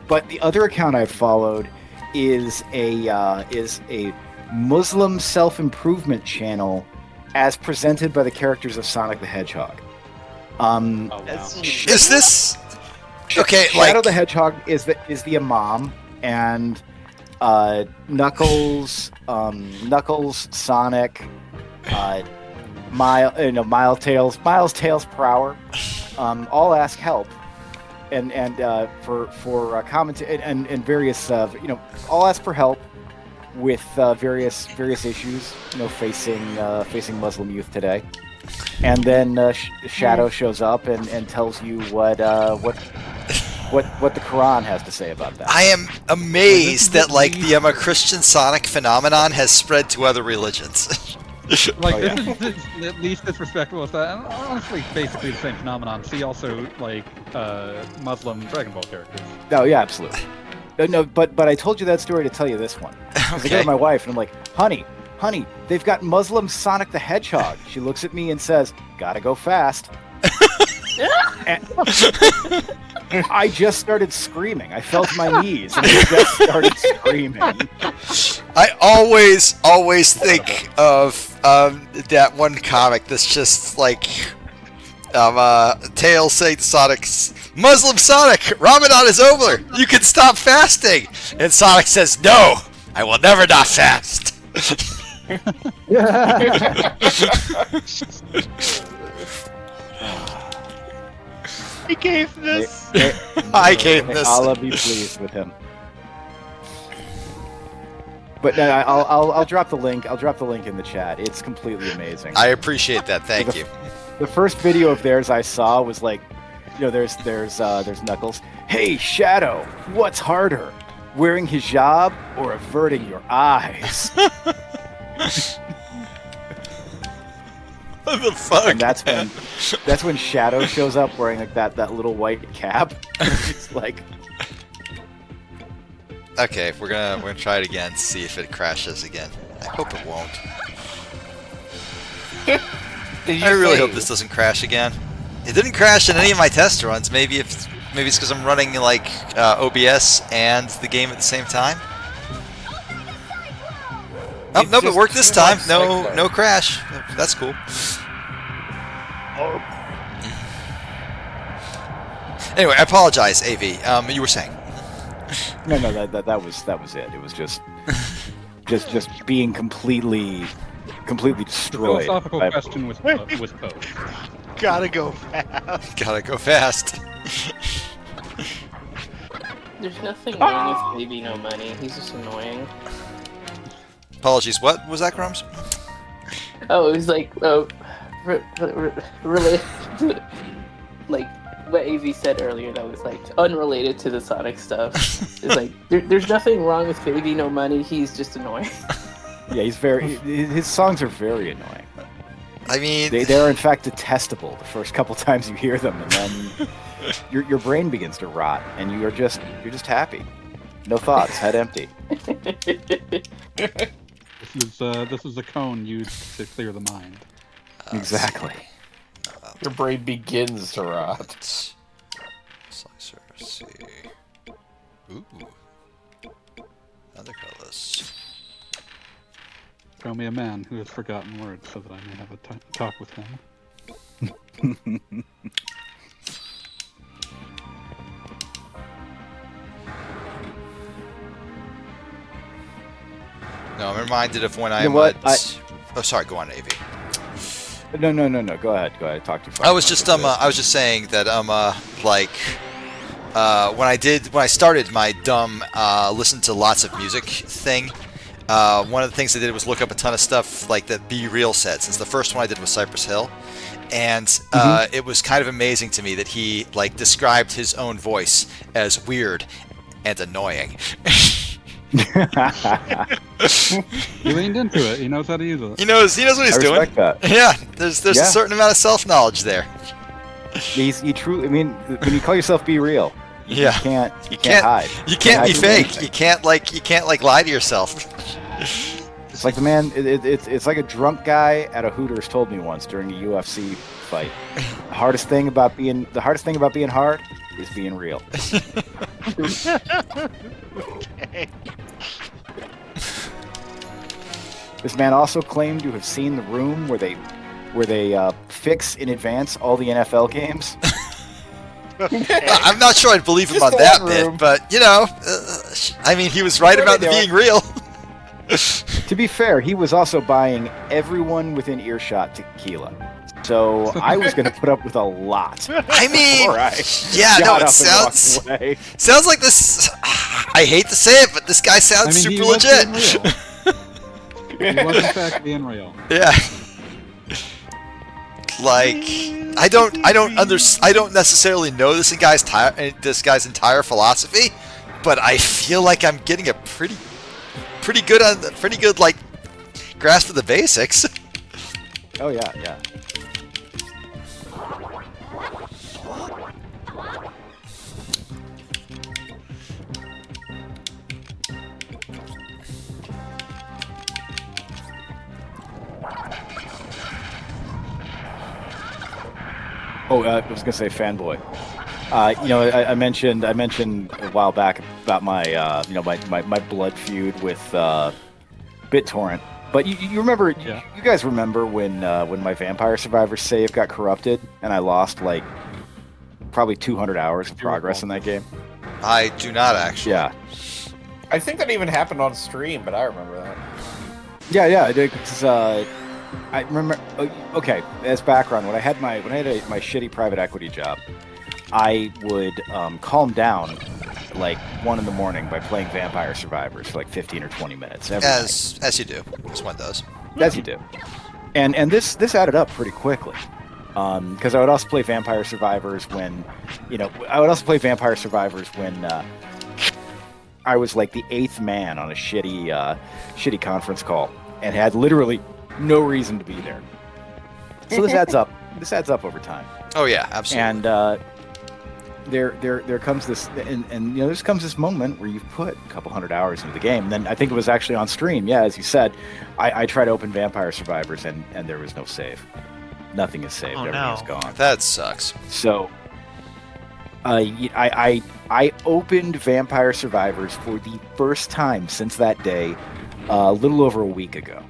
But the other account I followed is a Muslim self-improvement channel, as presented by the characters of Sonic the Hedgehog. Oh, wow. Is this okay? Shadow Like the Hedgehog is the imam, and Knuckles, Sonic, Miles Tails Prower, all ask help, and for commentary and various all ask for help with various issues facing Muslim youth today. And then Shadow shows up and tells you what the Quran has to say about that. I am amazed that like the Christian Sonic phenomenon has spread to other religions. This is at least disrespectful as that. And honestly, basically the same phenomenon. See also like Muslim Dragon Ball characters. Oh yeah, absolutely. No, but I told you that story to tell you this one. 'Cause I go to my wife and I'm like, honey, they've got Muslim Sonic the Hedgehog. She looks at me and says, gotta go fast. And I just started screaming. I fell to my knees and I just started screaming. I always think of that one comic that's just like Tails saying to Sonic, Muslim Sonic, Ramadan is over. You can stop fasting. And Sonic says, no, I will never not fast. I gave this. I gave this. Allah be pleased with him. But no, I'll drop the link. I'll drop the link in the chat. It's completely amazing. I appreciate that. Thank you. The first video of theirs I saw was like, there's Knuckles. Hey Shadow, what's harder, wearing hijab or averting your eyes? What the fuck? And that's when Shadow shows up wearing like that little white cap. It's like, okay, we're gonna try it again, see if it crashes again. I hope it won't. I really hope this doesn't crash again. It didn't crash in any of my test runs. Maybe it's because I'm running like OBS and the game at the same time. Oh nope, it worked this time. No crash. That's cool. Anyway, I apologize, AV. You were saying? no, that was it. It was just being completely destroyed. Philosophical question with Poe. Gotta go fast. Gotta go fast. There's nothing wrong with Baby No Money. He's just annoying. Apologies. What was that, Crumbs? Oh, it was like related to like what AV said earlier. That was like unrelated to the Sonic stuff. It's like there's nothing wrong with Baby No Money. He's just annoying. Yeah, his songs are very annoying. I mean, they are in fact detestable the first couple times you hear them, and then your brain begins to rot, and you're just happy, no thoughts, head empty. This is a cone used to clear the mind. Exactly. Your brain begins to rot. Slicer, see. Ooh. Other colors. Show me a man who has forgotten words so that I may have a talk with him. No, I'm reminded of when I Oh, sorry. Go on, AV. No. Go ahead. Talk to you. I was just saying that when I started my dumb listen to lots of music thing. One of the things I did was look up a ton of stuff like that Be Real said, since the first one I did was Cypress Hill, and it was kind of amazing to me that he described his own voice as weird and annoying. He leaned into it. He knows how to use it. He knows what he's doing. That. Yeah, there's a certain amount of self-knowledge there. You truly. I mean, when you call yourself Be Real. Yeah. You can't hide. You can't be fake. You can't lie to yourself. It's like the man. It's like a drunk guy at a Hooters told me once during a UFC fight. The hardest thing about being hard is being real. Okay. This man also claimed to have seen the room where they fix in advance all the NFL games. I'm not sure I'd believe him on that bit, but I mean, he was right about the being real. To be fair, he was also buying everyone within earshot tequila, so I was going to put up with a lot. I mean, it sounds like this. I hate to say it, but this guy sounds super legit. He was in fact being real. Yeah. I don't necessarily know this guy's entire philosophy, but I feel like I'm getting a pretty good grasp of the basics. Oh yeah. Oh, I was gonna say fanboy. I mentioned a while back about my my blood feud with BitTorrent. But you remember? Yeah. You guys remember when my Vampire Survivors save got corrupted and I lost like probably 200 hours of progress in that game? I do not actually. Yeah. I think that even happened on stream, but I remember that. Yeah, I did. Because I remember. Okay, as background, when I had my my shitty private equity job, I would calm down like 1 in the morning by playing Vampire Survivors for like 15 or 20 minutes every night. As you do, as one does. As you do. And this added up pretty quickly. Because I would also play Vampire Survivors when, I was like the 8th man on a shitty conference call and had literally no reason to be there. So this adds up. This adds up over time. Oh yeah, absolutely. And there comes this, and this comes this moment where you've put a couple hundred hours into the game. And then I think it was actually on stream. Yeah, as you said, I tried to open Vampire Survivors and there was no save. Nothing is saved. Oh, Everything is no. gone. That sucks. So I opened Vampire Survivors for the first time since that day, a little over a week ago,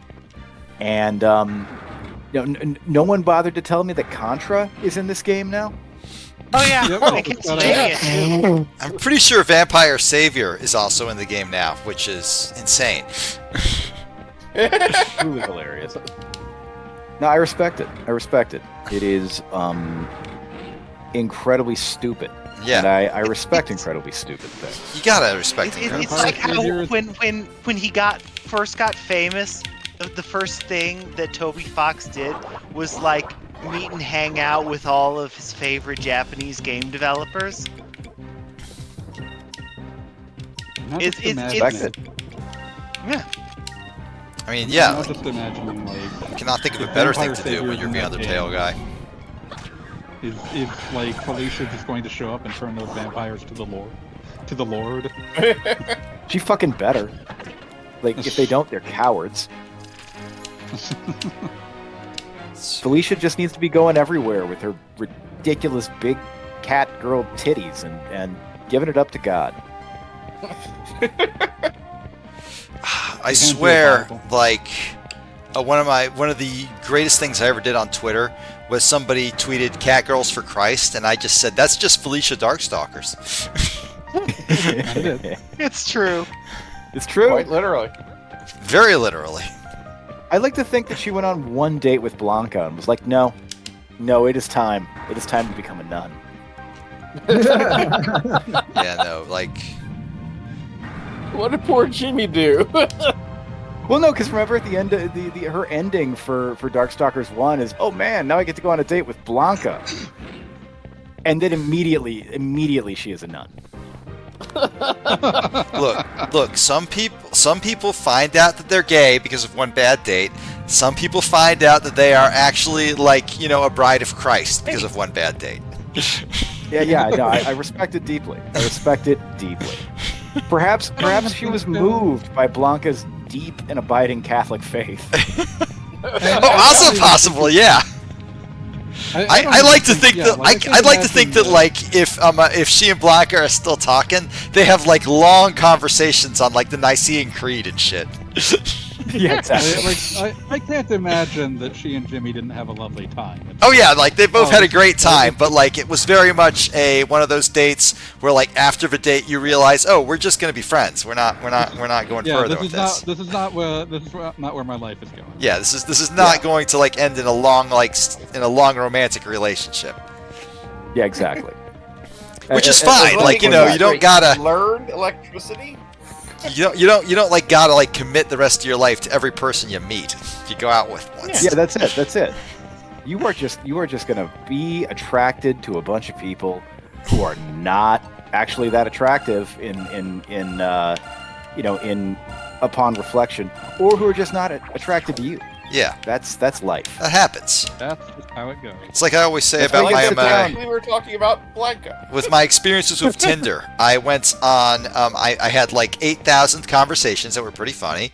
and no one bothered to tell me that Contra is in this game now. Oh yeah, Yep. I can see it. I'm pretty sure Vampire Savior is also in the game now, which is insane. It's truly hilarious. No, I respect it. It is incredibly stupid. Yeah. And I respect incredibly stupid things. You gotta respect It's it. like how when he first got famous, the first thing that Toby Fox did was like meet and hang out with all of his favorite Japanese game developers. Respect it. Yeah. I mean, yeah, I'm like, just imagining like you cannot think of a better thing Vampire to do when Saviors you're in beyond the that tail game. guy. is like Felicia just going to show up and turn those vampires to the Lord. She fucking better. Like, if they don't, they're cowards. Felicia just needs to be going everywhere with her ridiculous big cat girl titties and giving it up to God. I swear, like, one of the greatest things I ever did on Twitter was somebody tweeted "Catgirls for Christ," and I just said, "That's just Felicia Darkstalkers." It's true. It's true. Quite literally. Very literally. I like to think that she went on one date with Blanca and was like, no, it is time. It is time to become a nun. Yeah, no, like, What did poor Jimmy do? Well, no, because remember at the end, her ending for Darkstalkers 1 is, oh man, now I get to go on a date with Blanca. And then immediately she is a nun. look. Some people find out that they're gay because of one bad date. Some people find out that they are actually, like, a bride of Christ because of one bad date. Yeah, no, I respect it deeply. Perhaps she was moved by Blanca's deep and abiding Catholic faith. Also possible, yeah. I like to think that I'd like to think that, like, if she and Blanca are still talking, they have like long conversations on like the Nicene Creed and shit. Yeah, exactly. I can't imagine that she and Jimmy didn't have a lovely time. Oh yeah, like they both had a great time, but like it was very much one of those dates where, like, after the date you realize, oh, we're just gonna be friends. We're not going further with this. This is not where my life is going. Yeah, this is not going to like end in a long romantic relationship. Yeah, exactly. Which is fine. Like, you don't gotta learn electricity. you don't like gotta like commit the rest of your life to every person you meet. You go out with once. Yeah, that's it. You are just gonna be attracted to a bunch of people who are not actually that attractive upon reflection, or who are just not attracted to you. Yeah, that's life. that happens. That's just how it goes. It's like I always say That's about like my We were talking about Blanca. with my experiences with Tinder. I went on. I had like 8,000 conversations that were pretty funny.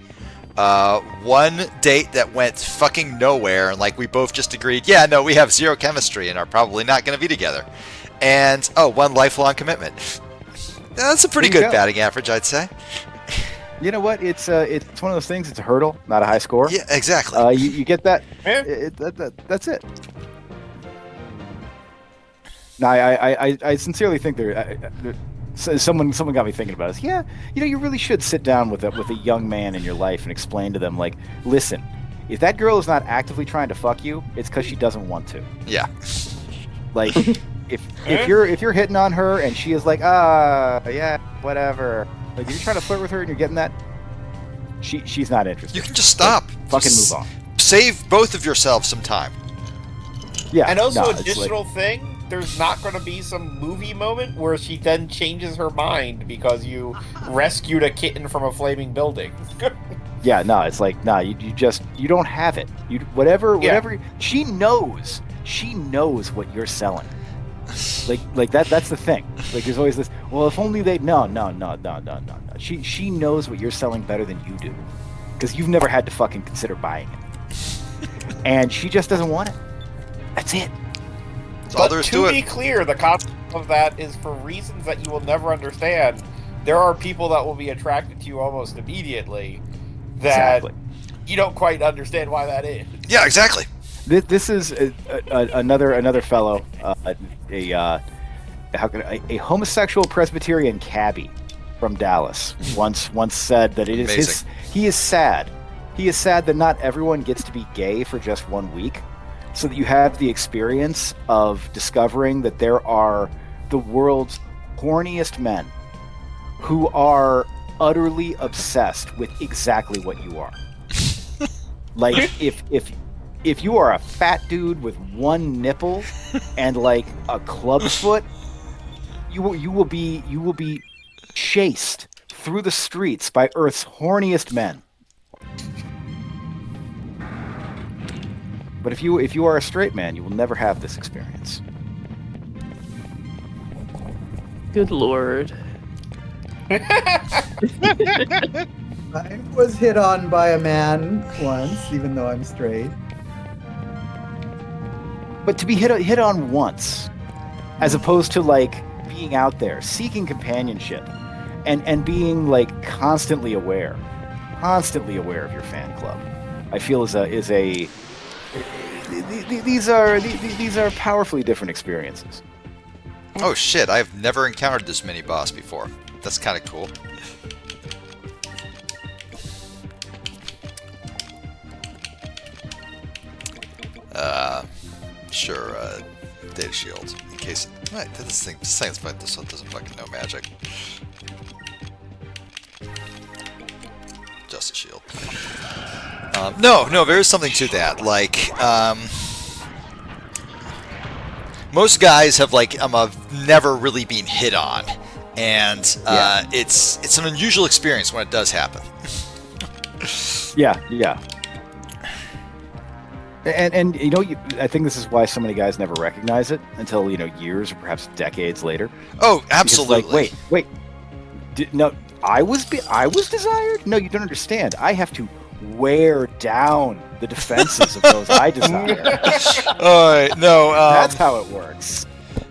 One date that went fucking nowhere, and like we both just agreed, yeah, no, we have zero chemistry and are probably not going to be together. And one lifelong commitment. That's a pretty There you good go. batting average, I'd say. You know what? It's one of those things. It's a hurdle, not a high score. Yeah, exactly. You get that. Yeah. That's it. No, I sincerely think someone got me thinking about this. Yeah, you really should sit down with a young man in your life and explain to them, like, listen, if that girl is not actively trying to fuck you, it's because she doesn't want to. Yeah. Like, if you're hitting on her and she is like, yeah, whatever. Like, if you're trying to flirt with her and you're getting that, she's not interested. You can just stop. Like, fucking move on. Save both of yourselves some time. Yeah. And also, no, additional thing, there's not going to be some movie moment where she then changes her mind because you rescued a kitten from a flaming building. Yeah, no, it's like, no, you don't have it. Whatever. She knows what you're selling. Like that's the thing. Like, there's always this. Well, if only they. No. She knows what you're selling better than you do, because you've never had to fucking consider buying it, and she just doesn't want it. That's it. That's all there is to be it. clear, the concept of that is for reasons that you will never understand. There are people that will be attracted to you almost immediately that you don't quite understand why that is. Yeah, exactly. This is another fellow, a homosexual Presbyterian cabbie from Dallas once said that it is Amazing. He is sad. He is sad that not everyone gets to be gay for just 1 week, so that you have the experience of discovering that there are the world's horniest men who are utterly obsessed with exactly what you are. Like, if you are a fat dude with one nipple and like a club foot, you will be chased through the streets by Earth's horniest men. But if you are a straight man, you will never have this experience. Good lord. I was hit on by a man once, even though I'm straight. But to be hit on once, as opposed to like being out there seeking companionship, and being like constantly aware of your fan club, I feel these are powerfully different experiences. Oh shit! I've never encountered this mini boss before. That's kind of cool. Sure, data shield. In case... What? This thing's fucking... This one doesn't fucking know magic. Just a shield. No, there is something to that. Like, most guys have, like, never really been hit on. And, it's an unusual experience when it does happen. Yeah. And I think this is why so many guys never recognize it until, years or perhaps decades later. Oh, absolutely. Because, like, wait. No, I was desired? No, you don't understand. I have to wear down the defenses of those I desire. Alright, no. That's how it works.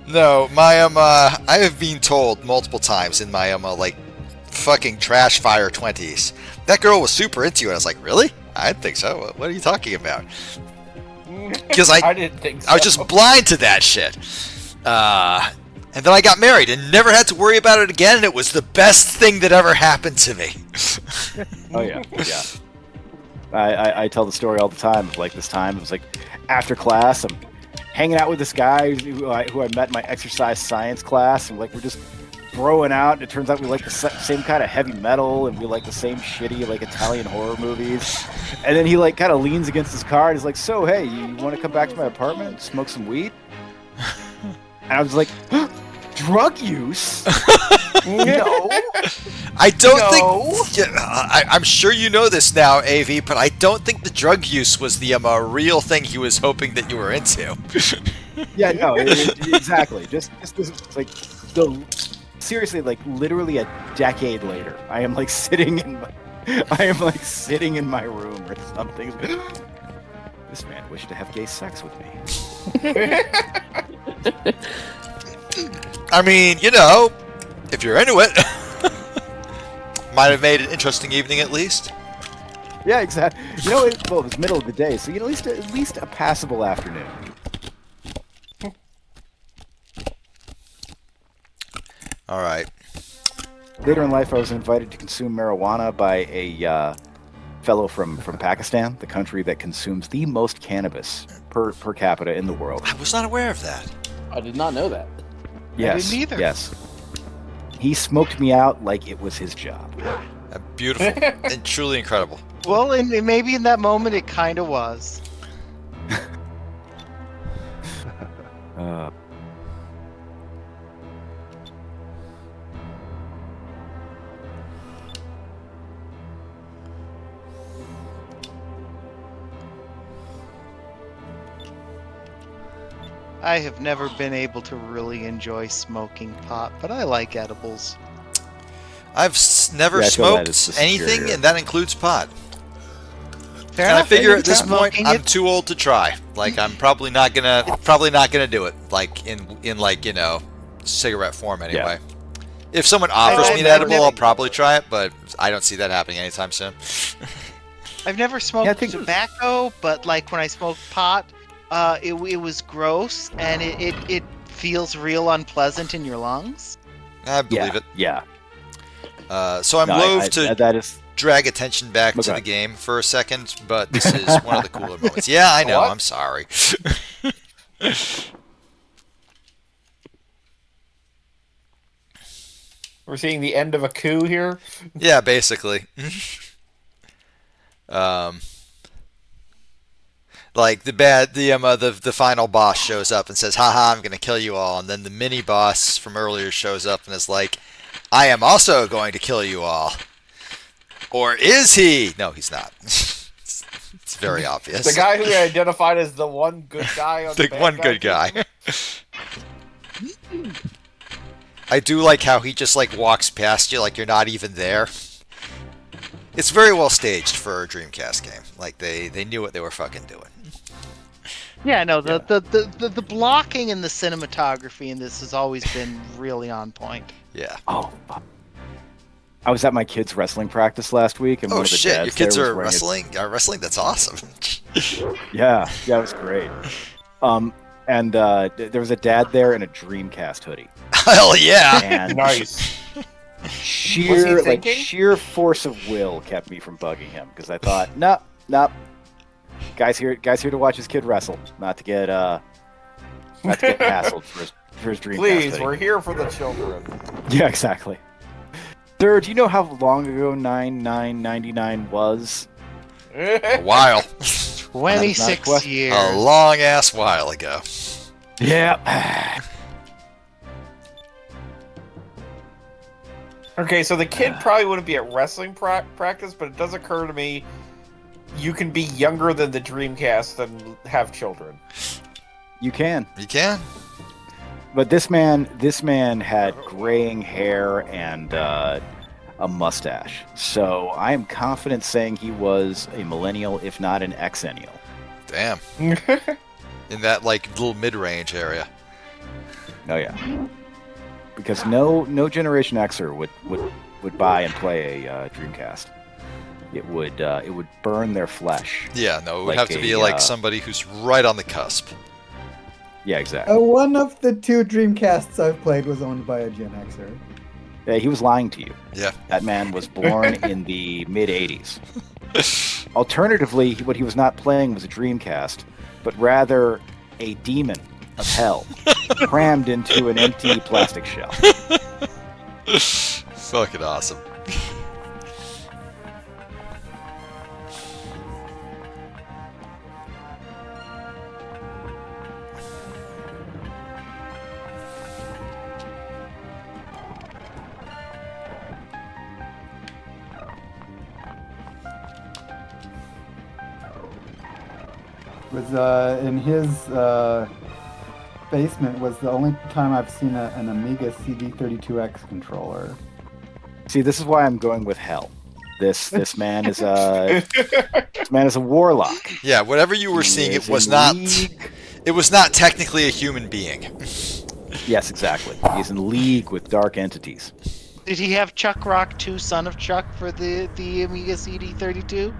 No, my I have been told multiple times in my like fucking trash fire 20s. That girl was super into you, and I was like, really? I didn't think so. What are you talking about? Because I didn't think so. I was just blind to that shit. And then I got married and never had to worry about it again, and it was the best thing that ever happened to me. Oh yeah. I tell the story all the time. Like, this time, it was like after class, I'm hanging out with this guy who I met in my exercise science class, and like we're just throwing out, and it turns out we like the same kind of heavy metal, and we like the same shitty like Italian horror movies. And then he like kind of leans against his car and he's like, so hey, you want to come back to my apartment and smoke some weed? And I was like, drug use? No. I don't think... I'm sure you know this now, AV, but I don't think the drug use was the real thing he was hoping that you were into. Yeah, no, exactly. Just this, like, seriously, like, literally a decade later, I am like sitting in my room or something. This man wished to have gay sex with me. I mean, you know, if you're into it. might have made an interesting evening at least. Yeah, exactly. You know, it was middle of the day, so at least a passable afternoon. All right. Later in life, I was invited to consume marijuana by a fellow from Pakistan, the country that consumes the most cannabis per capita in the world. I was not aware of that. I did not know that. Yes, didn't either. yes. He smoked me out like it was his job. Beautiful and truly incredible. Well, and maybe in that moment it kind of was. I have never been able to really enjoy smoking pot, but I like edibles. I've never Yeah, I feel that smoked is the anything, superior. and that includes pot. Fair And I enough, figure maybe at this try point, smoking I'm it. too old to try. Like, I'm probably not gonna do it. Like in like, you know, cigarette form anyway. If someone offers me an edible, I'll probably try it, but I don't see that happening anytime soon. I've never smoked tobacco, but like when I smoked pot, it was gross and it feels real unpleasant in your lungs. I believe it. Yeah. So I'm loath to that is drag attention back to the game for a second, but this is one of the cooler moments. Yeah, I know. What? I'm sorry. We're seeing the end of a coup here. Yeah, basically. Like the final boss shows up and says, "Haha, I'm gonna kill you all," and then the mini boss from earlier shows up and is like, "I am also going to kill you all." Or is he? No, he's not. It's very obvious. The guy who we identified as the one good guy on the The one good guy. I do like how he just like walks past you like you're not even there. It's very well staged for a Dreamcast game. Like they knew what they were fucking doing. Yeah, no, the blocking and the cinematography in this has always been really on point. Yeah. Oh, fuck. I was at my kids' wrestling practice last week, and Oh one of the shit! dads Your kids there was are wearing wrestling. Wrestling? That's awesome. Yeah, it was great. And there was a dad there in a Dreamcast hoodie. Hell yeah! And Nice. sheer sheer force of will kept me from bugging him because I thought, no, guys here to watch his kid wrestle, not to get hassled for his Dreamcast Please, hoodie. we're here for the children. Yeah, exactly. Sir, do you know how long ago 9999 was? A while. 26 years. A long ass while ago. Yeah. Okay, so the kid probably wouldn't be at wrestling practice, but it does occur to me you can be younger than the Dreamcast and have children. You can. You can. But this man had graying hair and a mustache. So I am confident saying he was a millennial, if not an exennial. Damn. In that like little mid-range area. Oh yeah. Because no Generation Xer would buy and play a Dreamcast. It would burn their flesh. Yeah, no, it would Like have to be like somebody who's right on the cusp. Yeah, exactly. One of the 2 Dreamcasts I've played was owned by a Gen Xer. Yeah, he was lying to you. Yeah. That man was born in the mid-'80s. Alternatively, what he was not playing was a Dreamcast, but rather a demon of hell crammed into an empty plastic shell. Fucking awesome. Was in his basement was the only time I've seen an Amiga CD32X controller. See, this is why I'm going with hell. This man is a warlock. Yeah, whatever you were seeing, it was not technically a human being. Yes, exactly. He's in league with dark entities. Did he have Chuck Rock 2 Son of Chuck for the Amiga CD32?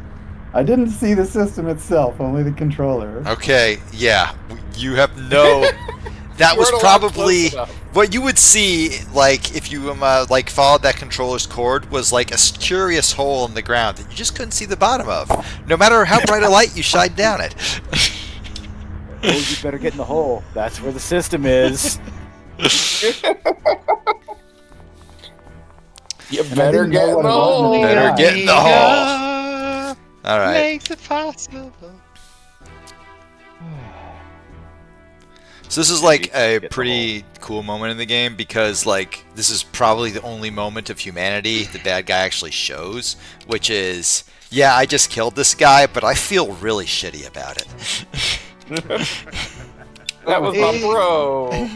I didn't see the system itself, only the controller. Okay, yeah, you have no. That You was weren't allowed probably close enough. what you would see, like if you like followed that controller's cord, was like a curious hole in the ground that you just couldn't see the bottom of, no matter how bright a light you shined down it. Oh, you better get in the hole. That's where the system is. You And I better didn't get know in what the it was hole. until Better now. get in the hole. All right. Makes it possible. So this is like a pretty cool moment in the game because like this is probably the only moment of humanity the bad guy actually shows, which is, yeah, I just killed this guy, but I feel really shitty about it. That was my bro.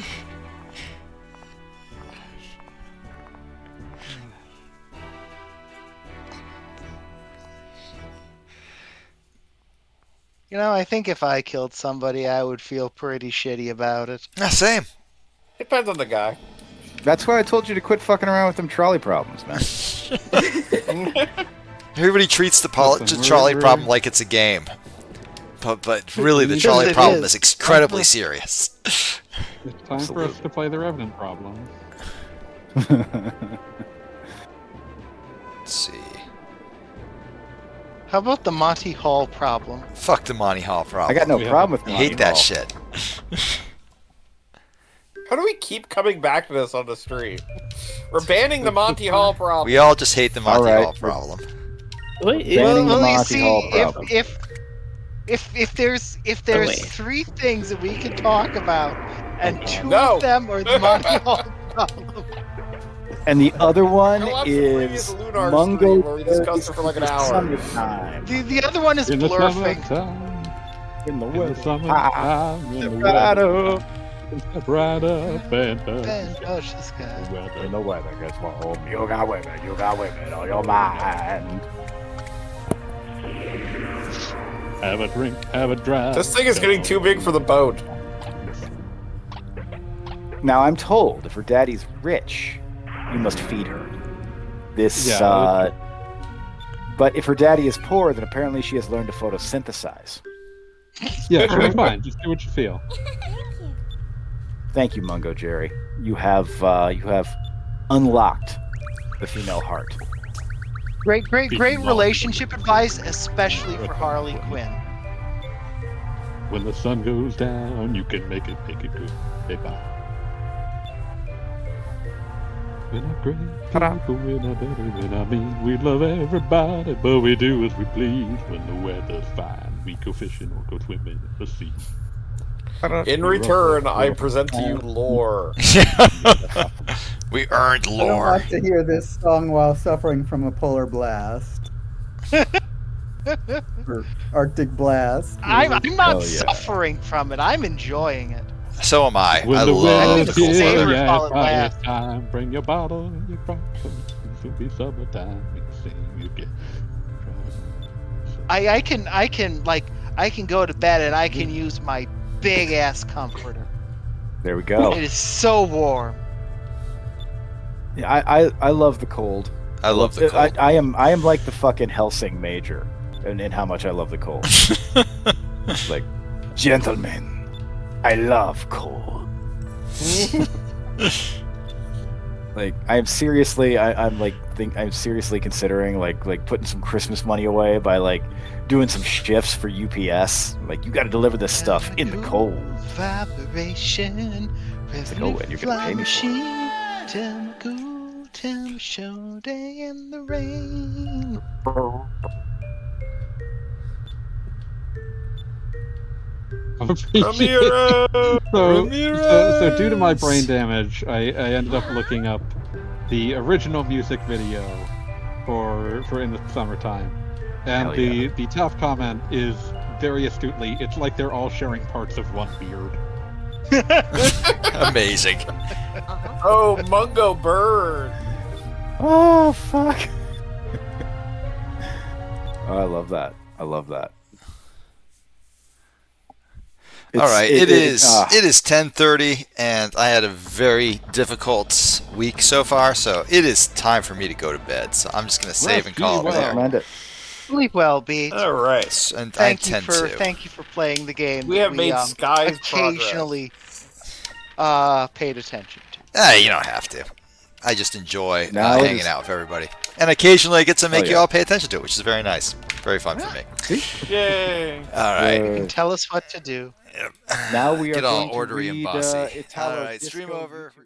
You know, I think if I killed somebody, I would feel pretty shitty about it. Yeah, same. Depends on the guy. That's why I told you to quit fucking around with them trolley problems, man. Everybody treats the Listen, trolley we're- problem like it's a game. But really, the Because trolley it problem is. is incredibly serious. It's time for us to play the Revenant problem. Let's see. How about the Monty Hall problem? Fuck the Monty Hall problem. I got no We have problem with I Monty hate that Hall. shit. How do we keep coming back to this on the stream? We're banning the Monty Hall problem. We all just hate the Monty All right. Hall problem. Wait, Banning the you Monty see, Hall problem. if there's wait. 3 things that we can talk about, and 2 No. of them are the Monty Hall problem. And the other one Go watch the previous is Lunar Mungo stream where we discussed it for like an hour. Summertime. The other one is In the blurfing. summertime, In the in the weather. summertime, in the Right weather, up. step right up and touch Man, touch the sky. the weather. In the weather, guess what? You got women on your mind. Have a drink, have a drive. This thing is getting too big for the boat. Now I'm told if her daddy's rich, you must feed her. This, Yeah, but if her daddy is poor, then apparently she has learned to photosynthesize. Yeah, she'll be fine. Just do what you feel. Thank you, Mungo Jerry. You have unlocked the female heart. Great Speaking relationship advice, especially for Harley Quinn. When the sun goes down, you can make it good. Hey, bye. When I great people, when I better, when I mean, we love everybody, but we do as we please. When the weather's fine, we go fishing or go swimming in the sea. In return, I present to you lore. We earned I don't lore. want to hear this song while suffering from a polar blast. Or Arctic blast. I'm not Hell yeah. suffering from it. I'm enjoying it. So am I. When I the love weather's the cool cold sailor getting weather. call at it fire laugh. time, bring your bottle and your crop. It'll be summertime. We can sing again. I can go to bed and I can use my big ass comforter. There we go. It is so warm. Yeah, I love the cold. I love the cold. I am like the fucking Helsing Major in how much I love the cold. It's like, gentlemen, I love cold. Like I'm seriously I'm seriously considering like putting some Christmas money away by like doing some shifts for UPS. Like you got to deliver this stuff in the cold. Vibration. Like, oh, and you're gonna pay me for it. Tell me go, tell me show day in the rain. So due to my brain damage, I ended up looking up the original music video for In the Summertime. And Hell yeah. the top comment is very astutely, it's like they're all sharing parts of one beard. Amazing. Oh, Mungo Bird. Oh fuck! Oh, I love that. I love that. All right, it is 10:30, and I had a very difficult week so far, so it is time for me to go to bed. So I'm just gonna save and call it there. Recommend it. Sleep well, Beach. All right. And Thank I you tend for to. thank you for playing the game. We that have made skies occasionally paid attention to. You don't have to. I just enjoy Now it hanging is- out with everybody, and occasionally I get to make Oh, you yeah. all pay attention to it, which is very nice, very fun for me. Yay! All right, Uh, Tell us what to do. Now we are get all going to ordery and read, bossy. Italo All right, stream Disco over. YouTube.